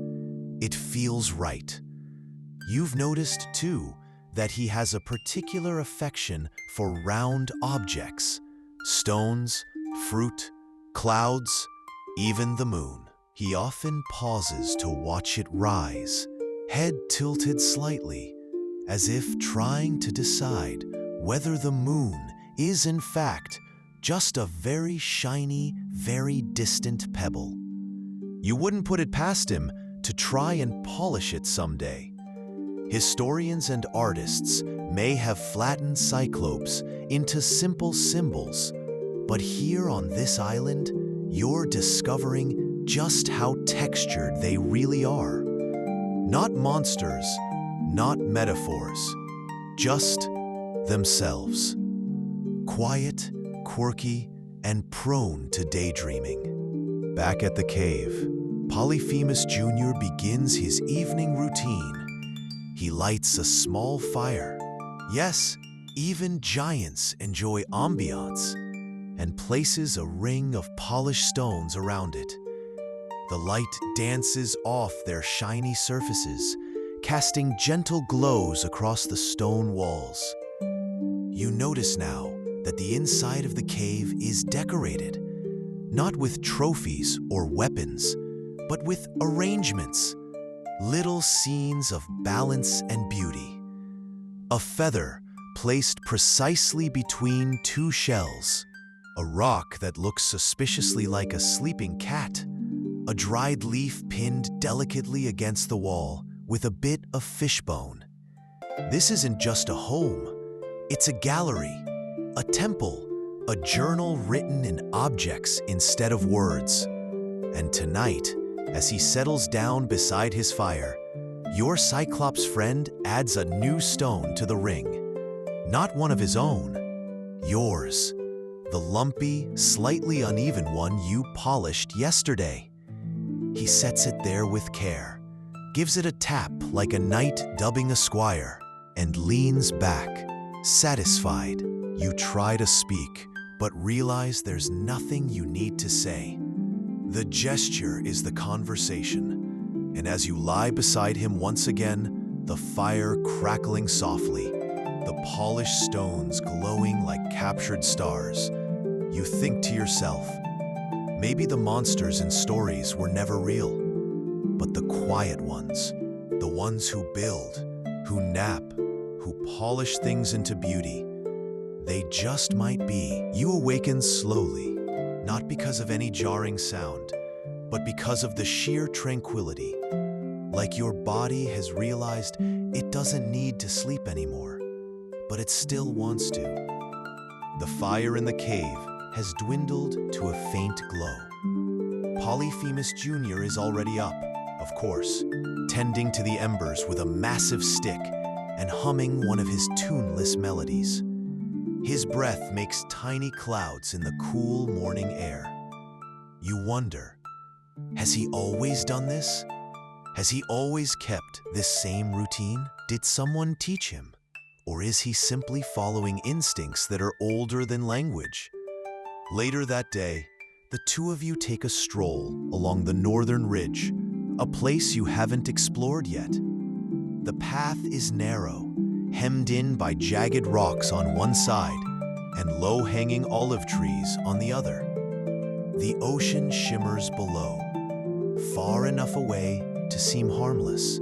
It feels right. You've noticed too that he has a particular affection for round objects, stones, fruit, clouds, even the moon. He often pauses to watch it rise, head tilted slightly, as if trying to decide whether the moon is in fact just a very shiny, very distant pebble. You wouldn't put it past him to try and polish it someday. Historians and artists may have flattened Cyclopes into simple symbols, but here on this island, you're discovering just how textured they really are. Not monsters, not metaphors, just themselves. Quiet, quirky, and prone to daydreaming. Back at the cave, Polyphemus Jr. begins his evening routine. He lights a small fire. Yes, even giants enjoy ambiance, and places a ring of polished stones around it. The light dances off their shiny surfaces, casting gentle glows across the stone walls. You notice now that the inside of the cave is decorated, not with trophies or weapons, but with arrangements, little scenes of balance and beauty. A feather placed precisely between 2 shells, a rock that looks suspiciously like a sleeping cat, a dried leaf pinned delicately against the wall with a bit of fishbone. This isn't just a home, it's a gallery, a temple, a journal written in objects instead of words. And tonight, as he settles down beside his fire, your Cyclops friend adds a new stone to the ring. Not one of his own, yours. The lumpy, slightly uneven one you polished yesterday. He sets it there with care, gives it a tap like a knight dubbing a squire, and leans back, satisfied. You try to speak, but realize there's nothing you need to say. The gesture is the conversation, and as you lie beside him once again, the fire crackling softly, the polished stones glowing like captured stars, you think to yourself, maybe the monsters in stories were never real, but the quiet ones, the ones who build, who nap, who polish things into beauty, they just might be. You awaken slowly, not because of any jarring sound, but because of the sheer tranquility, like your body has realized it doesn't need to sleep anymore, but it still wants to. The fire in the cave has dwindled to a faint glow. Polyphemus Jr. is already up, of course, tending to the embers with a massive stick and humming one of his tuneless melodies. His breath makes tiny clouds in the cool morning air. You wonder, has he always done this? Has he always kept this same routine? Did someone teach him? Or is he simply following instincts that are older than language? Later that day, the two of you take a stroll along the northern ridge, a place you haven't explored yet. The path is narrow, hemmed in by jagged rocks on one side and low-hanging olive trees on the other. The ocean shimmers below, far enough away to seem harmless,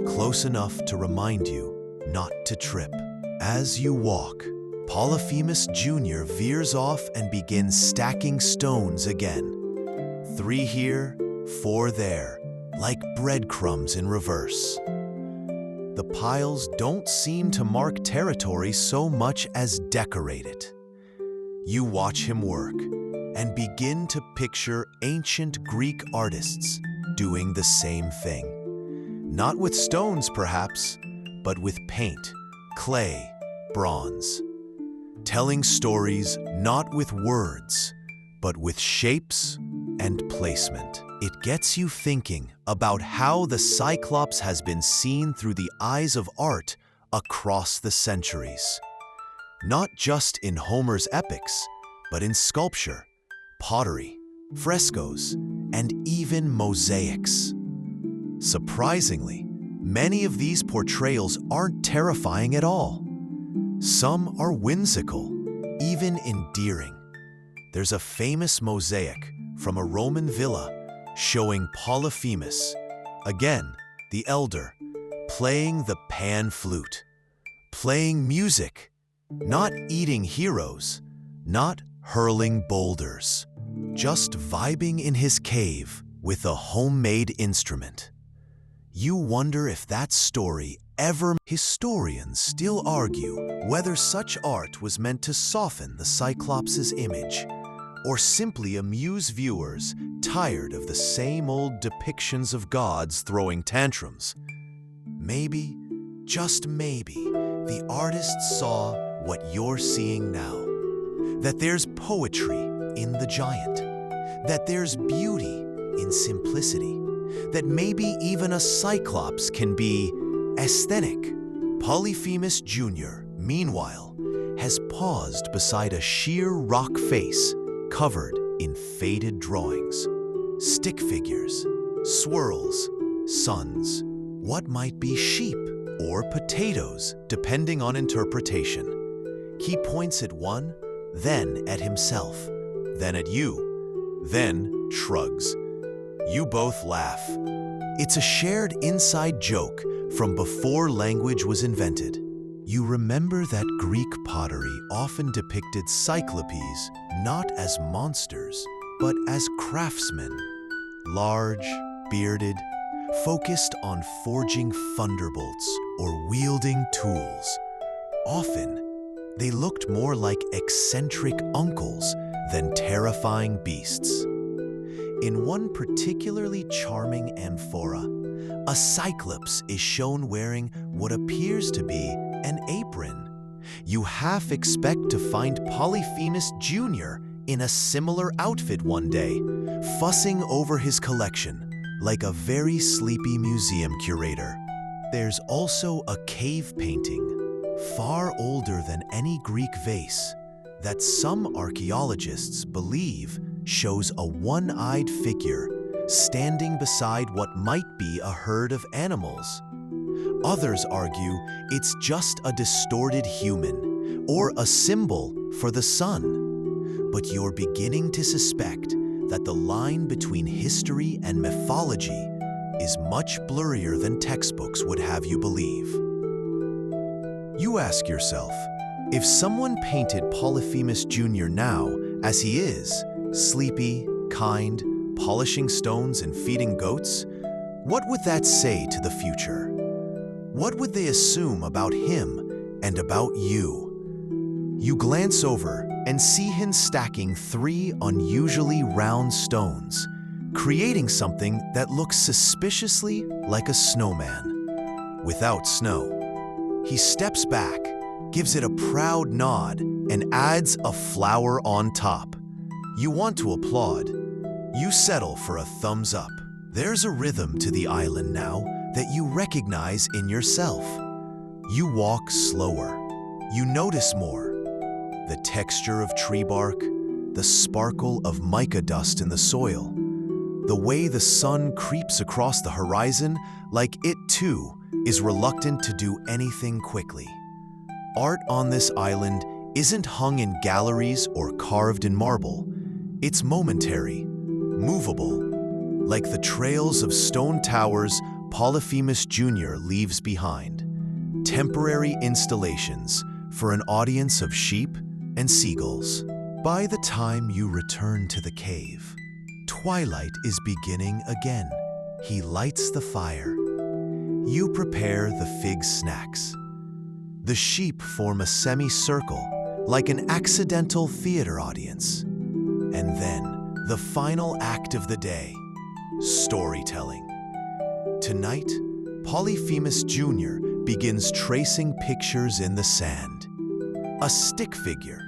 close enough to remind you not to trip. As you walk, Polyphemus Jr. veers off and begins stacking stones again. 3 here, 4 there, like breadcrumbs in reverse. The piles don't seem to mark territory so much as decorate it. You watch him work and begin to picture ancient Greek artists doing the same thing. Not with stones, perhaps, but with paint, clay, bronze. Telling stories not with words, but with shapes and placement. It gets you thinking about how the Cyclops has been seen through the eyes of art across the centuries. Not just in Homer's epics, but in sculpture, pottery, frescoes, and even mosaics. Surprisingly, many of these portrayals aren't terrifying at all. Some are whimsical, even endearing. There's a famous mosaic from a Roman villa showing Polyphemus, again, the elder, playing the pan flute, playing music, not eating heroes, not hurling boulders, just vibing in his cave with a homemade instrument. You wonder if that story ever... Historians still argue whether such art was meant to soften the Cyclops' image, or simply amuse viewers tired of the same old depictions of gods throwing tantrums. Maybe, just maybe, the artist saw what you're seeing now. That there's poetry in the giant. That there's beauty in simplicity. That maybe even a Cyclops can be aesthetic. Polyphemus Jr., meanwhile, has paused beside a sheer rock face covered in faded drawings. Stick figures, swirls, suns, what might be sheep or potatoes, depending on interpretation. He points at one, then at himself, then at you, then shrugs. You both laugh. It's a shared inside joke from before language was invented. You remember that Greek pottery often depicted Cyclopes not as monsters, but as craftsmen. Large, bearded, focused on forging thunderbolts or wielding tools. Often, they looked more like eccentric uncles than terrifying beasts. In one particularly charming amphora, a Cyclops is shown wearing what appears to be an apron. You half expect to find Polyphemus Jr. in a similar outfit one day, fussing over his collection like a very sleepy museum curator. There's also a cave painting, far older than any Greek vase, that some archaeologists believe shows a one-eyed figure standing beside what might be a herd of animals. Others argue it's just a distorted human or a symbol for the sun. But you're beginning to suspect that the line between history and mythology is much blurrier than textbooks would have you believe. You ask yourself, if someone painted Polyphemus Jr. now as he is, sleepy, kind, polishing stones and feeding goats, what would that say to the future? What would they assume about him and about you? You glance over and see him stacking 3 unusually round stones, creating something that looks suspiciously like a snowman, without snow. He steps back, gives it a proud nod, and adds a flower on top. You want to applaud. You settle for a thumbs up. There's a rhythm to the island now that you recognize in yourself. You walk slower. You notice more. The texture of tree bark, the sparkle of mica dust in the soil, the way the sun creeps across the horizon like it too is reluctant to do anything quickly. Art on this island isn't hung in galleries or carved in marble. It's momentary, movable, like the trails of stone towers Polyphemus Jr. leaves behind. Temporary installations for an audience of sheep and seagulls. By the time you return to the cave, twilight is beginning again. He lights the fire. You prepare the fig snacks. The sheep form a semicircle, like an accidental theater audience. And then, the final act of the day, storytelling. Tonight, Polyphemus Jr. begins tracing pictures in the sand. A stick figure,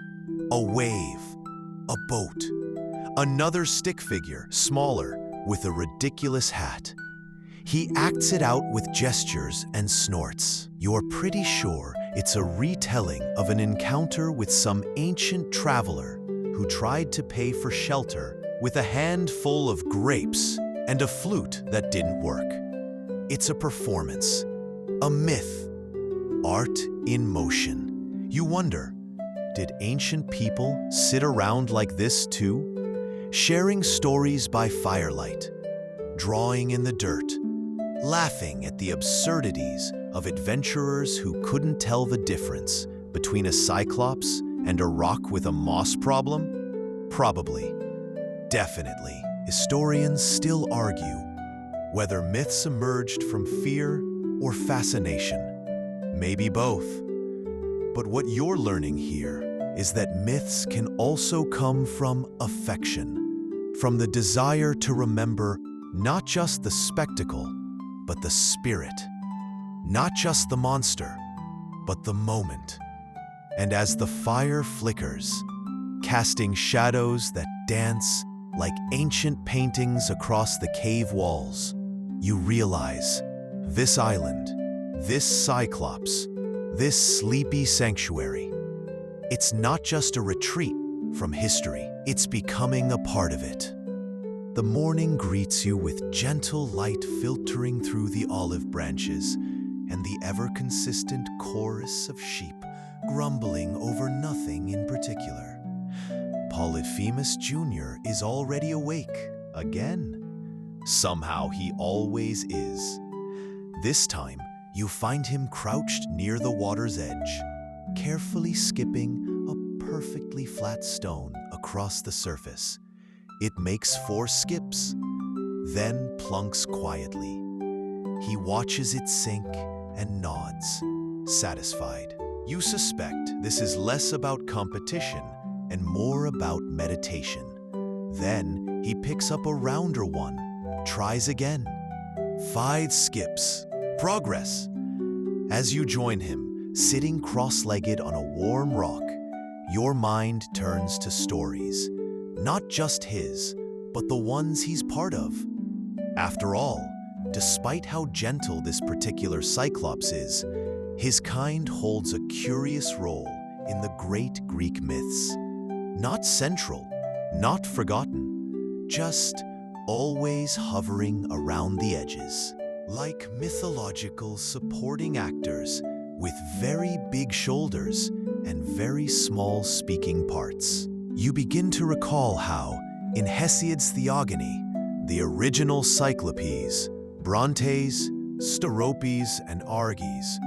a wave, a boat. Another stick figure, smaller, with a ridiculous hat. He acts it out with gestures and snorts. You're pretty sure it's a retelling of an encounter with some ancient traveler who tried to pay for shelter with a handful of grapes and a flute that didn't work. It's a performance, a myth, art in motion. You wonder, did ancient people sit around like this too? Sharing stories by firelight, drawing in the dirt, laughing at the absurdities of adventurers who couldn't tell the difference between a Cyclops and a rock with a moss problem? Probably. Definitely. Historians still argue whether myths emerged from fear or fascination. Maybe both. But what you're learning here is that myths can also come from affection, from the desire to remember not just the spectacle, but the spirit. Not just the monster, but the moment. And as the fire flickers, casting shadows that dance like ancient paintings across the cave walls, you realize this island, this Cyclops, this sleepy sanctuary, it's not just a retreat from history, it's becoming a part of it. The morning greets you with gentle light filtering through the olive branches and the ever-consistent chorus of sheep grumbling over nothing in particular. Polyphemus Jr. is already awake again. Somehow he always is. This time, you find him crouched near the water's edge, carefully skipping a perfectly flat stone across the surface. It makes 4 skips, then plunks quietly. He watches it sink and nods, satisfied. You suspect this is less about competition and more about meditation. Then he picks up a rounder one, tries again. 5 skips. Progress. As you join him, sitting cross-legged on a warm rock, your mind turns to stories. Not just his, but the ones he's part of. After all, despite how gentle this particular Cyclops is, his kind holds a curious role in the great Greek myths. Not central, not forgotten, just always hovering around the edges. Like mythological supporting actors with very big shoulders and very small speaking parts. You begin to recall how, in Hesiod's Theogony, the original Cyclopes, Brontes, Steropes, and Arges,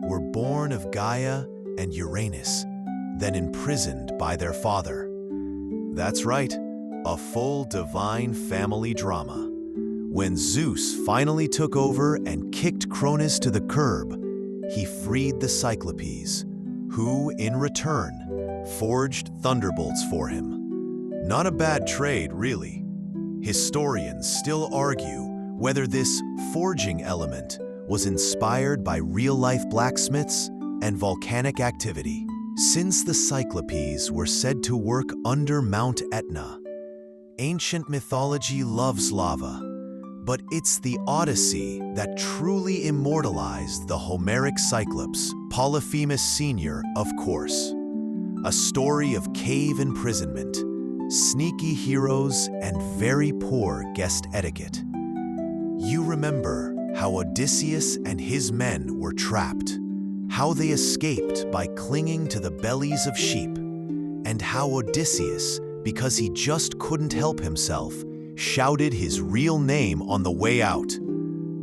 were born of Gaia and Uranus, then imprisoned by their father. That's right, a full divine family drama. When Zeus finally took over and kicked Cronus to the curb, he freed the Cyclopes, who, in return, forged thunderbolts for him. Not a bad trade, really. Historians still argue whether this forging element was inspired by real-life blacksmiths and volcanic activity. Since the Cyclopes were said to work under Mount Etna, ancient mythology loves lava, but it's the Odyssey that truly immortalized the Homeric Cyclops, Polyphemus Sr., of course. A story of cave imprisonment, sneaky heroes, and very poor guest etiquette. You remember how Odysseus and his men were trapped, how they escaped by clinging to the bellies of sheep, and how Odysseus, because he just couldn't help himself, shouted his real name on the way out.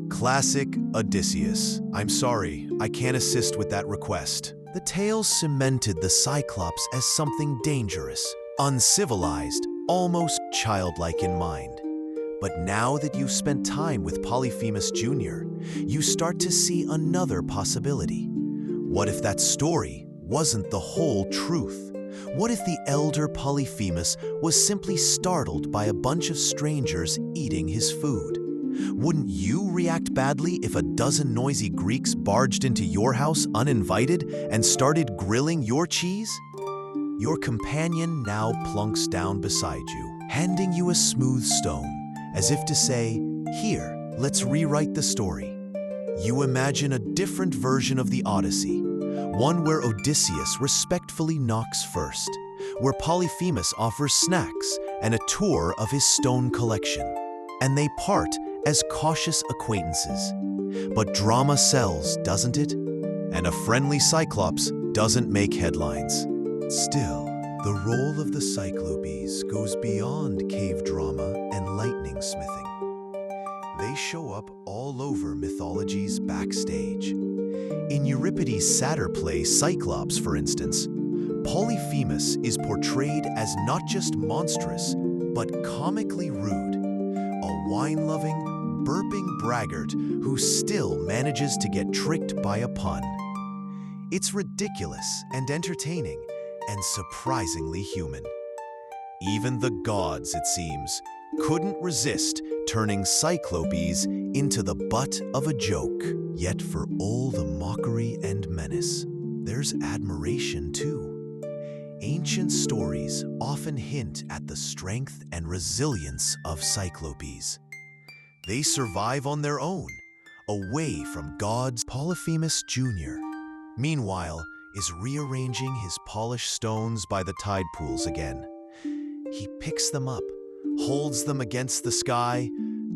Classic Odysseus. I'm sorry, I can't assist with that request. The tale cemented the Cyclops as something dangerous, uncivilized, almost childlike in mind. But now that you've spent time with Polyphemus Jr., you start to see another possibility. What if that story wasn't the whole truth? What if the elder Polyphemus was simply startled by a bunch of strangers eating his food? Wouldn't you react badly if a dozen noisy Greeks barged into your house uninvited and started grilling your cheese? Your companion now plunks down beside you, handing you a smooth stone, as if to say, "Here, let's rewrite the story." You imagine a different version of the Odyssey, one where Odysseus respectfully knocks first, where Polyphemus offers snacks and a tour of his stone collection, and they part as cautious acquaintances. But drama sells, doesn't it? And a friendly Cyclops doesn't make headlines. Still, the role of the Cyclopes goes beyond cave drama and lightning smithing. They show up all over mythology's backstage. In Euripides' satyr play Cyclops, for instance, Polyphemus is portrayed as not just monstrous, but comically rude, a wine-loving, burping braggart who still manages to get tricked by a pun. It's ridiculous and entertaining, and surprisingly human. Even the gods, it seems, couldn't resist turning Cyclopes into the butt of a joke. Yet for all the mockery and menace, there's admiration too. Ancient stories often hint at the strength and resilience of Cyclopes. They survive on their own, away from gods. Polyphemus Jr., meanwhile, is rearranging his polished stones by the tide pools again. He picks them up, holds them against the sky,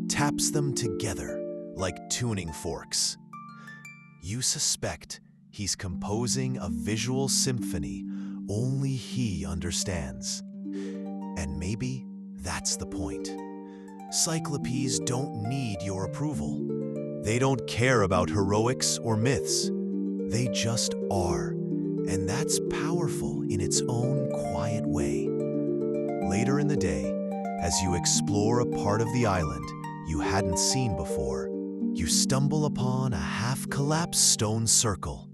taps them together like tuning forks. You suspect he's composing a visual symphony only he understands. And maybe that's the point. Cyclopes don't need your approval. They don't care about heroics or myths. They just are. And that's powerful in its own quiet way. Later in the day, as you explore a part of the island you hadn't seen before, you stumble upon a half-collapsed stone circle,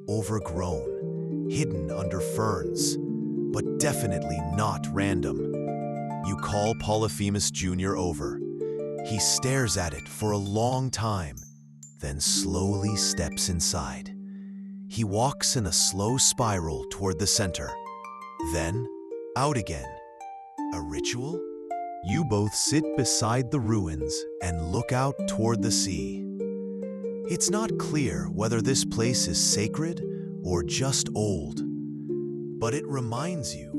overgrown, hidden under ferns, but definitely not random. You call Polyphemus Jr. over. He stares at it for a long time, then slowly steps inside. He walks in a slow spiral toward the center, then out again. A ritual? You both sit beside the ruins and look out toward the sea. It's not clear whether this place is sacred or just old, but it reminds you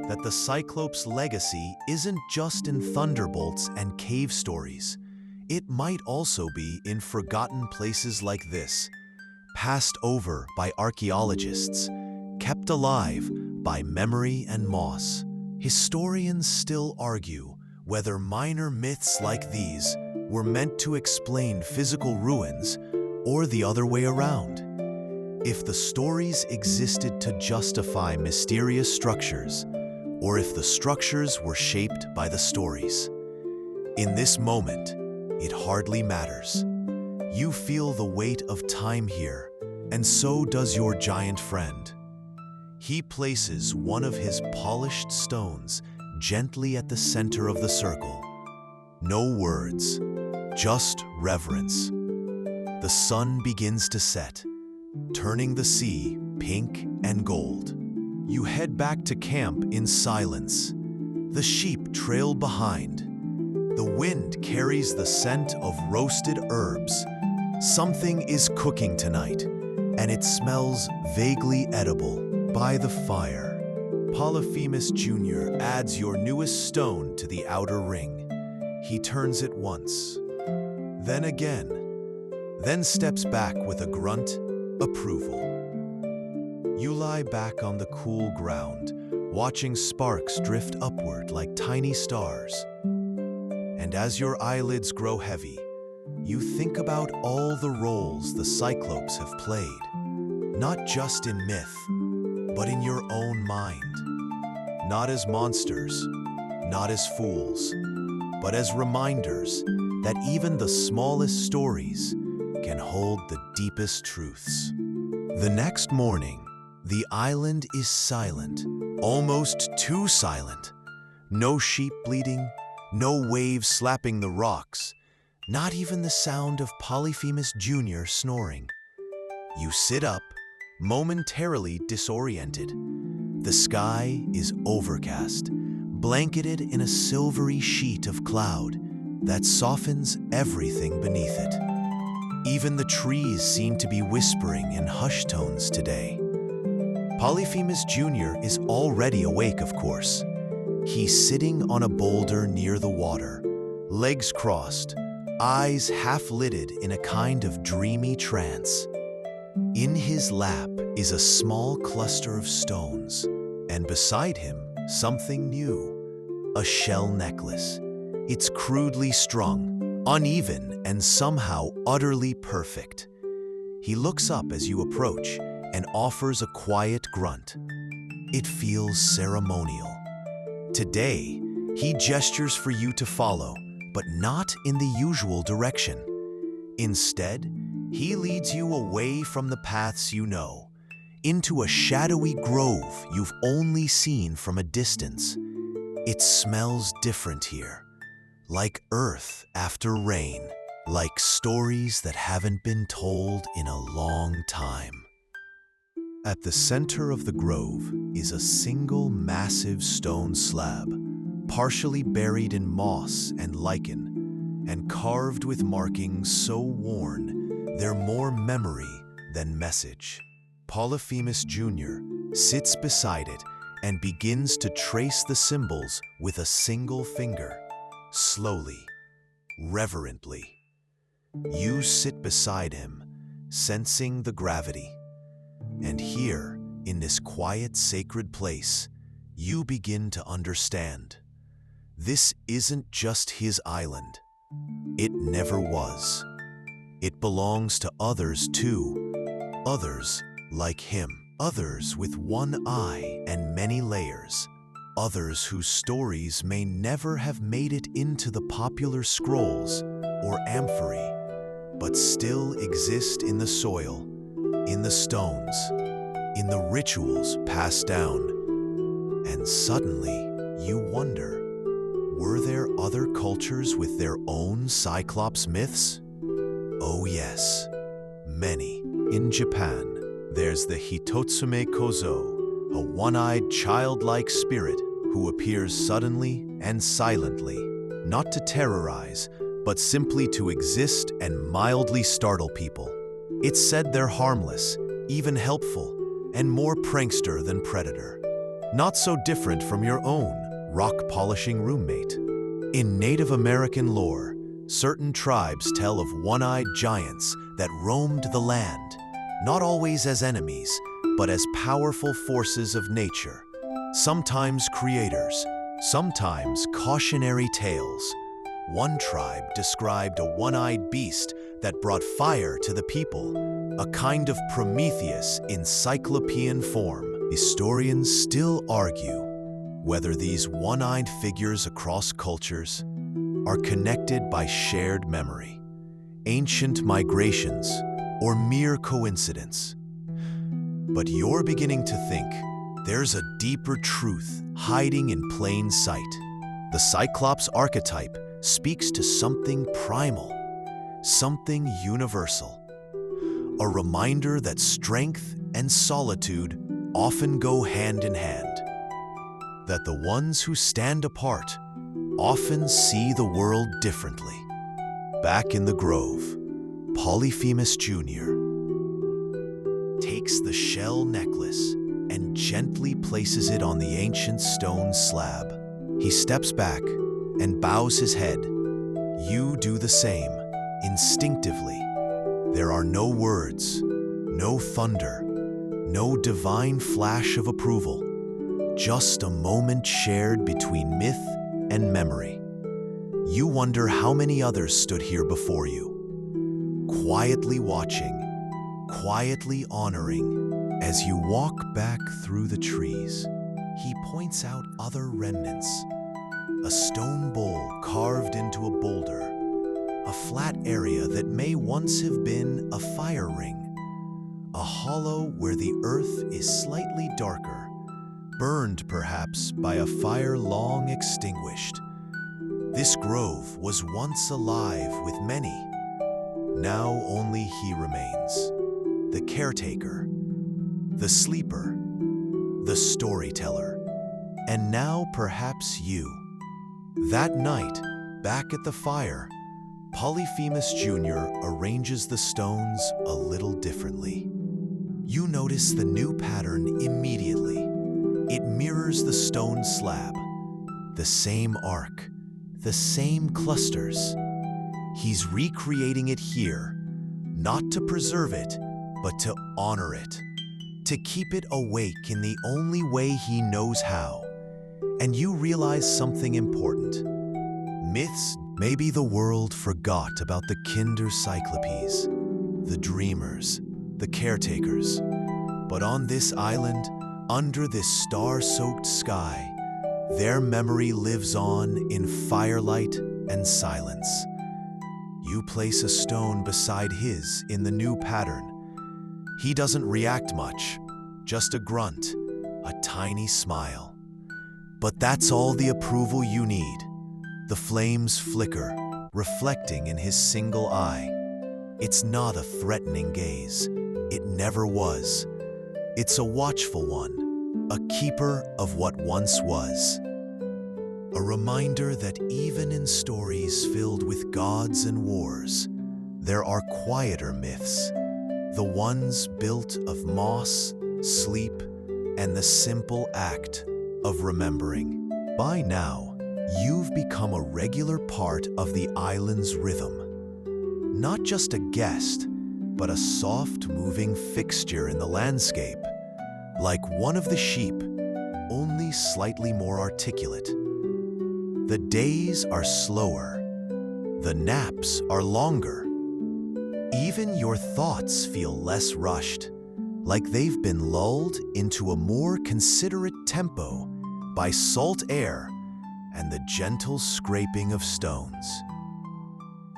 that the Cyclops' legacy isn't just in thunderbolts and cave stories. It might also be in forgotten places like this, passed over by archaeologists, kept alive by memory and moss. Historians still argue whether minor myths like these were meant to explain physical ruins or the other way around. If the stories existed to justify mysterious structures, or if the structures were shaped by the stories. In this moment, it hardly matters. You feel the weight of time here, and so does your giant friend. He places one of his polished stones gently at the center of the circle. No words, just reverence. The sun begins to set, turning the sea pink and gold. You head back to camp in silence. The sheep trail behind. The wind carries the scent of roasted herbs. Something is cooking tonight, and it smells vaguely edible. By the fire, Polyphemus Jr. adds your newest stone to the outer ring. He turns it once, then again, then steps back with a grunt, approval. You lie back on the cool ground, watching sparks drift upward like tiny stars. And as your eyelids grow heavy, you think about all the roles the Cyclopes have played, not just in myth, but in your own mind. Not as monsters, not as fools, but as reminders that even the smallest stories can hold the deepest truths. The next morning, the island is silent, almost too silent. No sheep bleating, no waves slapping the rocks, not even the sound of Polyphemus Jr. snoring. You sit up, momentarily disoriented. The sky is overcast, blanketed in a silvery sheet of cloud that softens everything beneath it. Even the trees seem to be whispering in hushed tones today. Polyphemus Jr. is already awake, of course. He's sitting on a boulder near the water, legs crossed, eyes half-lidded in a kind of dreamy trance. In his lap is a small cluster of stones, and beside him, something new, a shell necklace. It's crudely strung, uneven, and somehow utterly perfect. He looks up as you approach and offers a quiet grunt. It feels ceremonial. Today, he gestures for you to follow, but not in the usual direction. Instead, he leads you away from the paths you know, into a shadowy grove you've only seen from a distance. It smells different here, like earth after rain, like stories that haven't been told in a long time. At the center of the grove is a single massive stone slab, partially buried in moss and lichen, and carved with markings so worn they're more memory than message. Polyphemus Jr. sits beside it and begins to trace the symbols with a single finger, slowly, reverently. You sit beside him, sensing the gravity. And here, in this quiet, sacred place, you begin to understand. This isn't just his island. It never was. It belongs to others too. Others like him. Others with one eye and many layers. Others whose stories may never have made it into the popular scrolls or amphory, but still exist in the soil, in the stones, in the rituals passed down. And suddenly, you wonder, were there other cultures with their own Cyclops myths? Oh yes, many. In Japan, there's the Hitotsume Kozo, a one-eyed childlike spirit who appears suddenly and silently, not to terrorize, but simply to exist and mildly startle people. It's said they're harmless, even helpful, and more prankster than predator. Not so different from your own rock-polishing roommate. In Native American lore, certain tribes tell of one-eyed giants that roamed the land, not always as enemies, but as powerful forces of nature, sometimes creators, sometimes cautionary tales. One tribe described a one-eyed beast that brought fire to the people, a kind of Prometheus in cyclopean form. Historians still argue whether these one-eyed figures across cultures are connected by shared memory, ancient migrations, or mere coincidence. But you're beginning to think there's a deeper truth hiding in plain sight. The Cyclops archetype speaks to something primal, something universal. A reminder that strength and solitude often go hand in hand. That the ones who stand apart often see the world differently. Back in the grove, Polyphemus Jr. takes the shell necklace and gently places it on the ancient stone slab. He steps back and bows his head. You do the same, instinctively. There are no words, no thunder, no divine flash of approval, just a moment shared between myth and memory. You wonder how many others stood here before you, quietly watching, quietly honoring. As you walk back through the trees, he points out other remnants. A stone bowl carved into a boulder, a flat area that may once have been a fire ring, a hollow where the earth is slightly darker, burned perhaps by a fire long extinguished. This grove was once alive with many. Now only he remains, the caretaker, the sleeper, the storyteller, and now perhaps you. That night, back at the fire, Polyphemus Jr. arranges the stones a little differently. You notice the new pattern immediately. It mirrors the stone slab, the same arc, the same clusters. He's recreating it here, not to preserve it, but to honor it, to keep it awake in the only way he knows how. And you realize something important. Myths, maybe the world forgot about the Kinder Cyclopes, the dreamers, the caretakers. But on this island, under this star-soaked sky, their memory lives on in firelight and silence. You place a stone beside his in the new pattern. He doesn't react much, just a grunt, a tiny smile. But that's all the approval you need. The flames flicker, reflecting in his single eye. It's not a threatening gaze. It never was. It's a watchful one, a keeper of what once was. A reminder that even in stories filled with gods and wars, there are quieter myths, the ones built of moss, sleep, and the simple act of remembering. By now, you've become a regular part of the island's rhythm. Not just a guest, but a soft moving fixture in the landscape, like one of the sheep, only slightly more articulate. The days are slower, the naps are longer. Even your thoughts feel less rushed, like they've been lulled into a more considerate tempo by salt air and the gentle scraping of stones.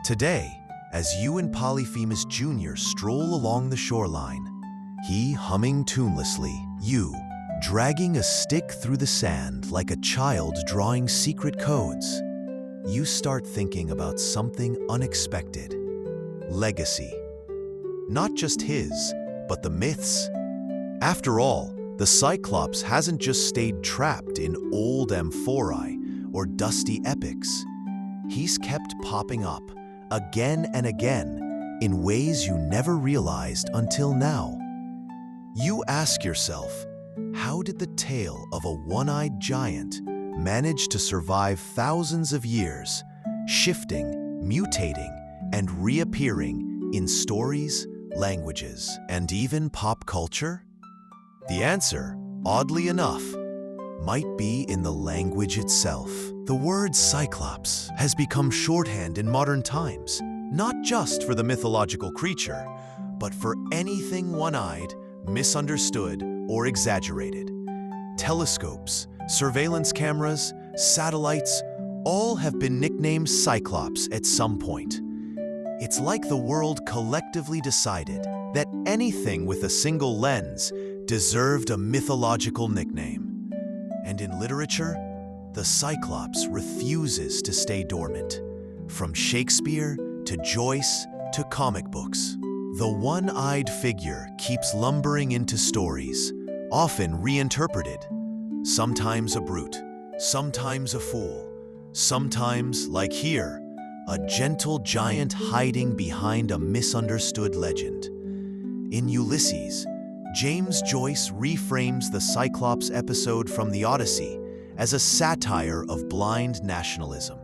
Today, as you and Polyphemus Jr. stroll along the shoreline, he humming tunelessly, you dragging a stick through the sand like a child drawing secret codes, you start thinking about something unexpected. Legacy. Not just his, but the myths. After all, the Cyclops hasn't just stayed trapped in old amphorae or dusty epics. He's kept popping up again and again in ways you never realized until now. You ask yourself, how did the tale of a one-eyed giant manage to survive thousands of years, shifting, mutating, and reappearing in stories, languages, and even pop culture? The answer, oddly enough, might be in the language itself. The word Cyclops has become shorthand in modern times, not just for the mythological creature, but for anything one-eyed, misunderstood, or exaggerated. Telescopes, surveillance cameras, satellites, all have been nicknamed Cyclops at some point. It's like the world collectively decided that anything with a single lens deserved a mythological nickname. And in literature, the Cyclops refuses to stay dormant. from Shakespeare to Joyce to comic books. The one-eyed figure keeps lumbering into stories, often reinterpreted. Sometimes a brute, sometimes a fool, sometimes, like here, a gentle giant hiding behind a misunderstood legend. In Ulysses, James Joyce reframes the Cyclops episode from the Odyssey as a satire of blind nationalism.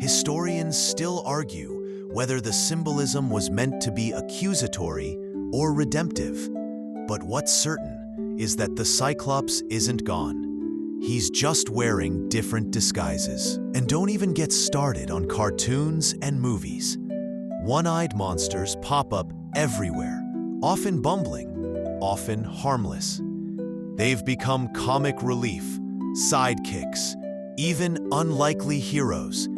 Historians still argue whether the symbolism was meant to be accusatory or redemptive, but what's certain is that the Cyclops isn't gone. He's just wearing different disguises. And don't even get started on cartoons and movies. One-eyed monsters pop up everywhere, often bumbling, often harmless. They've become comic relief, sidekicks, even unlikely heroes.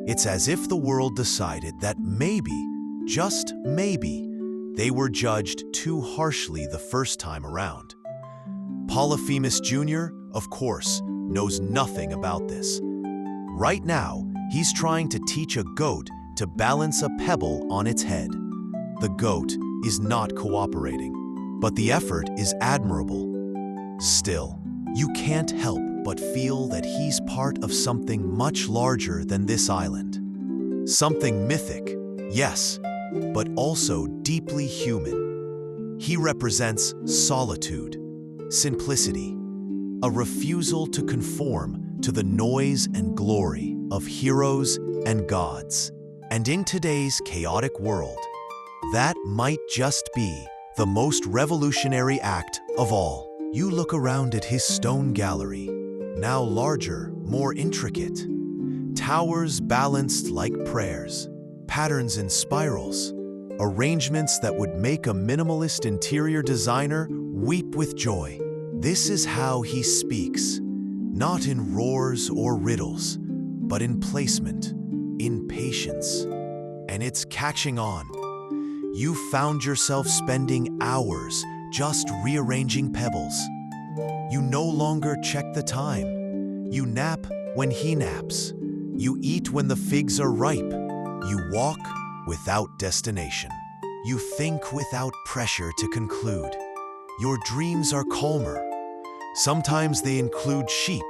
It's as if the world decided that maybe, just maybe, they were judged too harshly the first time around. Polyphemus Jr., of course, knows nothing about this. Right now, he's trying to teach a goat to balance a pebble on its head. The goat is not cooperating, but the effort is admirable. Still, you can't help but feel that he's part of something much larger than this island. Something mythic, yes, but also deeply human. He represents solitude, simplicity, a refusal to conform to the noise and glory of heroes and gods. And in today's chaotic world, that might just be the most revolutionary act of all. You look around at his stone gallery, now larger, more intricate. Towers balanced like prayers, patterns in spirals, arrangements that would make a minimalist interior designer weep with joy. This is how he speaks, not in roars or riddles, but in placement, in patience. And it's catching on. You found yourself spending hours just rearranging pebbles. You no longer check the time. You nap when he naps. You eat when the figs are ripe. You walk without destination. You think without pressure to conclude. Your dreams are calmer. Sometimes they include sheep.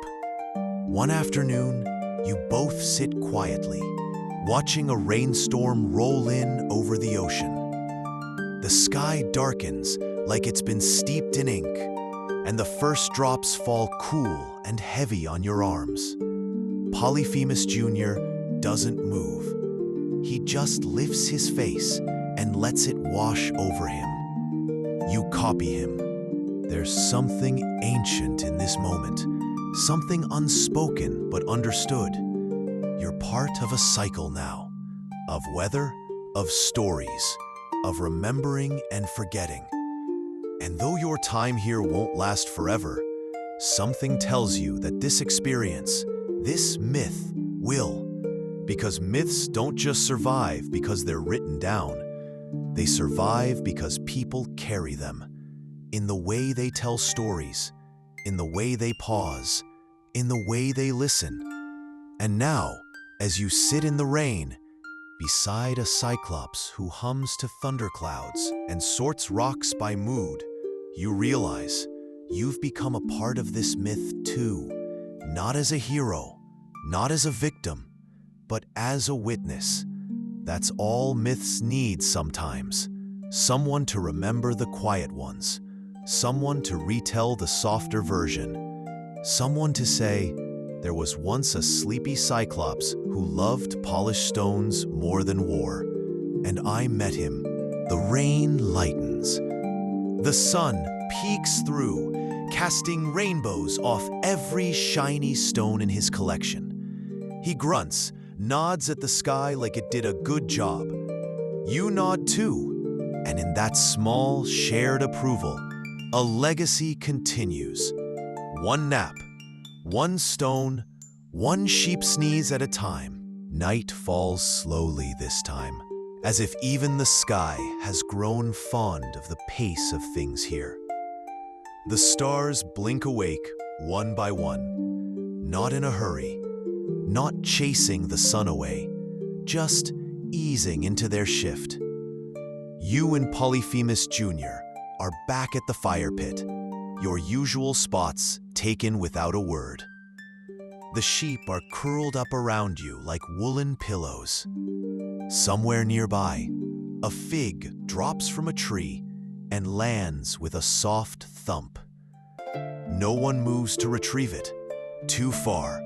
One afternoon, you both sit quietly, watching a rainstorm roll in over the ocean. The sky darkens like it's been steeped in ink, and the first drops fall cool and heavy on your arms. Polyphemus Jr. doesn't move. He just lifts his face and lets it wash over him. You copy him. There's something ancient in this moment, something unspoken but understood. You're part of a cycle now, of weather, of stories, of remembering and forgetting. And though your time here won't last forever, something tells you that this experience, this myth, will. Because myths don't just survive because they're written down. They survive because people carry them. In the way they tell stories, in the way they pause, in the way they listen. And now, as you sit in the rain, beside a Cyclops who hums to thunderclouds and sorts rocks by mood, you realize you've become a part of this myth too, not as a hero, not as a victim, but as a witness. That's all myths need sometimes. Someone to remember the quiet ones, someone to retell the softer version, someone to say, there was once a sleepy Cyclops who loved polished stones more than war, and I met him. The rain lightens. The sun peeks through, casting rainbows off every shiny stone in his collection. He grunts, nods at the sky like it did a good job. You nod too, and in that small, shared approval, a legacy continues. One nap, one stone, one sheep sneeze at a time. Night falls slowly this time, as if even the sky has grown fond of the pace of things here. The stars blink awake one by one, not in a hurry, not chasing the sun away, just easing into their shift. You and Polyphemus Jr. are back at the fire pit, your usual spots taken without a word. The sheep are curled up around you like woolen pillows. Somewhere nearby, a fig drops from a tree and lands with a soft thump. No one moves to retrieve it. Too far,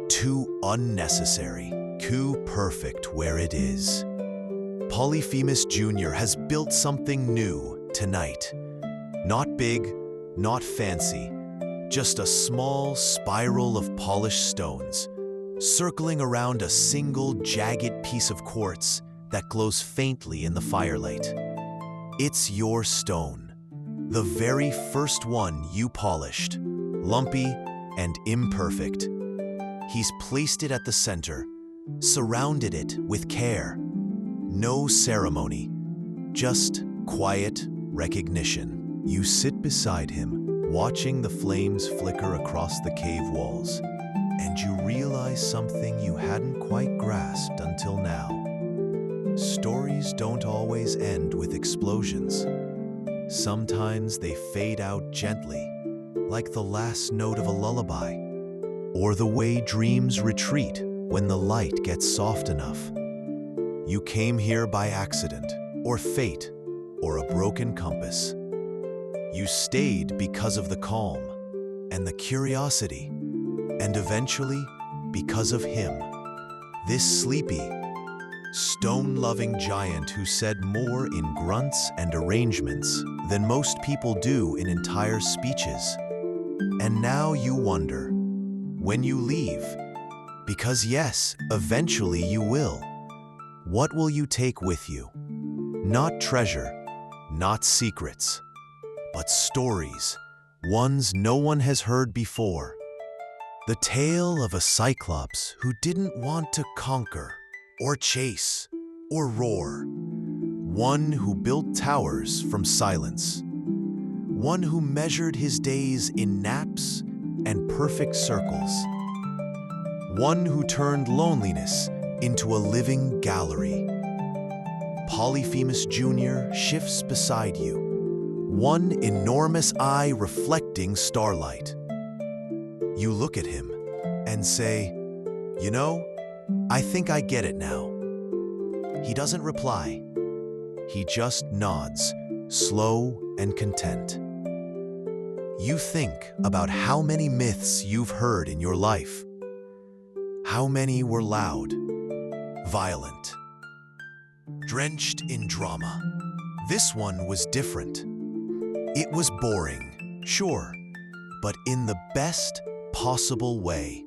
too unnecessary, too perfect where it is. Polyphemus Jr. has built something new tonight. Not big, not fancy, just a small spiral of polished stones, circling around a single jagged piece of quartz that glows faintly in the firelight. It's your stone, the very first one you polished, lumpy and imperfect. He's placed it at the center, surrounded it with care. No ceremony, just quiet recognition. You sit beside him, watching the flames flicker across the cave walls, and you realize something you hadn't quite grasped until now. Stories don't always end with explosions. Sometimes they fade out gently, like the last note of a lullaby, or the way dreams retreat when the light gets soft enough. You came here by accident, or fate, or a broken compass. You stayed because of the calm and the curiosity, and eventually because of him, this sleepy, stone-loving giant who said more in grunts and arrangements than most people do in entire speeches. And now you wonder, when you leave, because yes, eventually you will, what will you take with you? Not treasure, not secrets, but stories, ones no one has heard before. The tale of a Cyclops who didn't want to conquer, or chase, or roar. One who built towers from silence. One who measured his days in naps and perfect circles. One who turned loneliness into a living gallery. Polyphemus Jr. shifts beside you, one enormous eye reflecting starlight. You look at him and say, "You know, I think I get it now." He doesn't reply. He just nods, slow and content. You think about how many myths you've heard in your life. How many were loud, violent, drenched in drama. This one was different. It was boring, sure, but in the best possible way.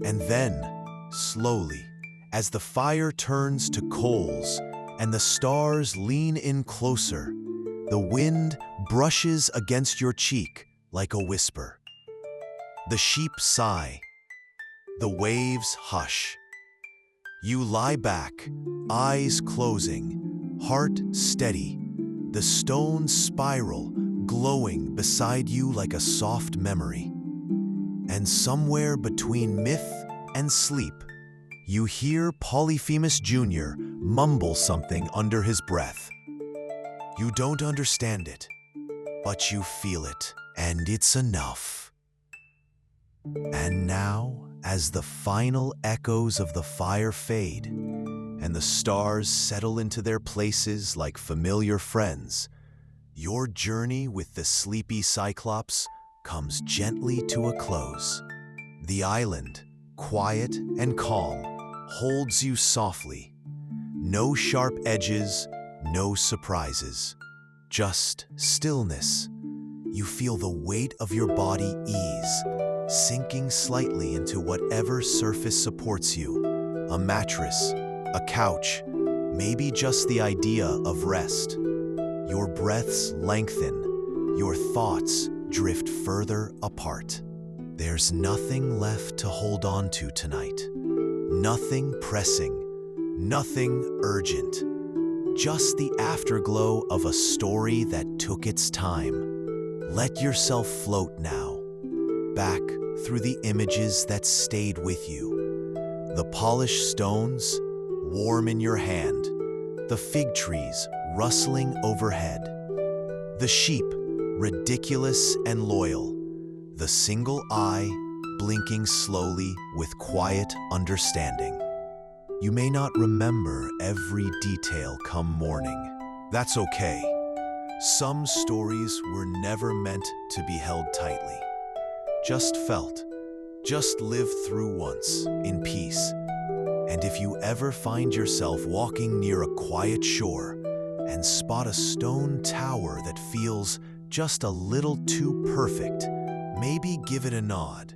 And then, slowly, as the fire turns to coals and the stars lean in closer, the wind brushes against your cheek like a whisper. The sheep sigh. The waves hush. You lie back, eyes closing, heart steady, the stone spiral glowing beside you like a soft memory. And somewhere between myth and sleep, you hear Polyphemus Jr. mumble something under his breath. You don't understand it, but you feel it, and it's enough. And now, as the final echoes of the fire fade, and the stars settle into their places like familiar friends, your journey with the sleepy Cyclops comes gently to a close. The island, quiet and calm, holds you softly. No sharp edges, no surprises, just stillness. You feel the weight of your body ease, sinking slightly into whatever surface supports you. A mattress, a couch, maybe just the idea of rest. Your breaths lengthen, your thoughts drift further apart. There's nothing left to hold on to tonight. Nothing pressing, nothing urgent. Just the afterglow of a story that took its time. Let yourself float now, back through the images that stayed with you. The polished stones, warm in your hand, the fig trees rustling overhead, the sheep ridiculous and loyal, the single eye blinking slowly with quiet understanding. You may not remember every detail come morning. That's okay. Some stories were never meant to be held tightly. Just felt, just lived through once, in peace. And if you ever find yourself walking near a quiet shore and spot a stone tower that feels just a little too perfect, maybe give it a nod.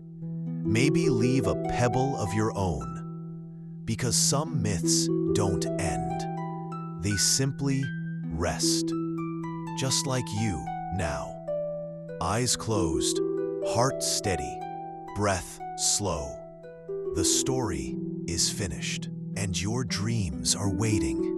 Maybe leave a pebble of your own. Because some myths don't end. They simply rest. Just like you now. Eyes closed, heart steady, breath slow. The story is finished, and your dreams are waiting.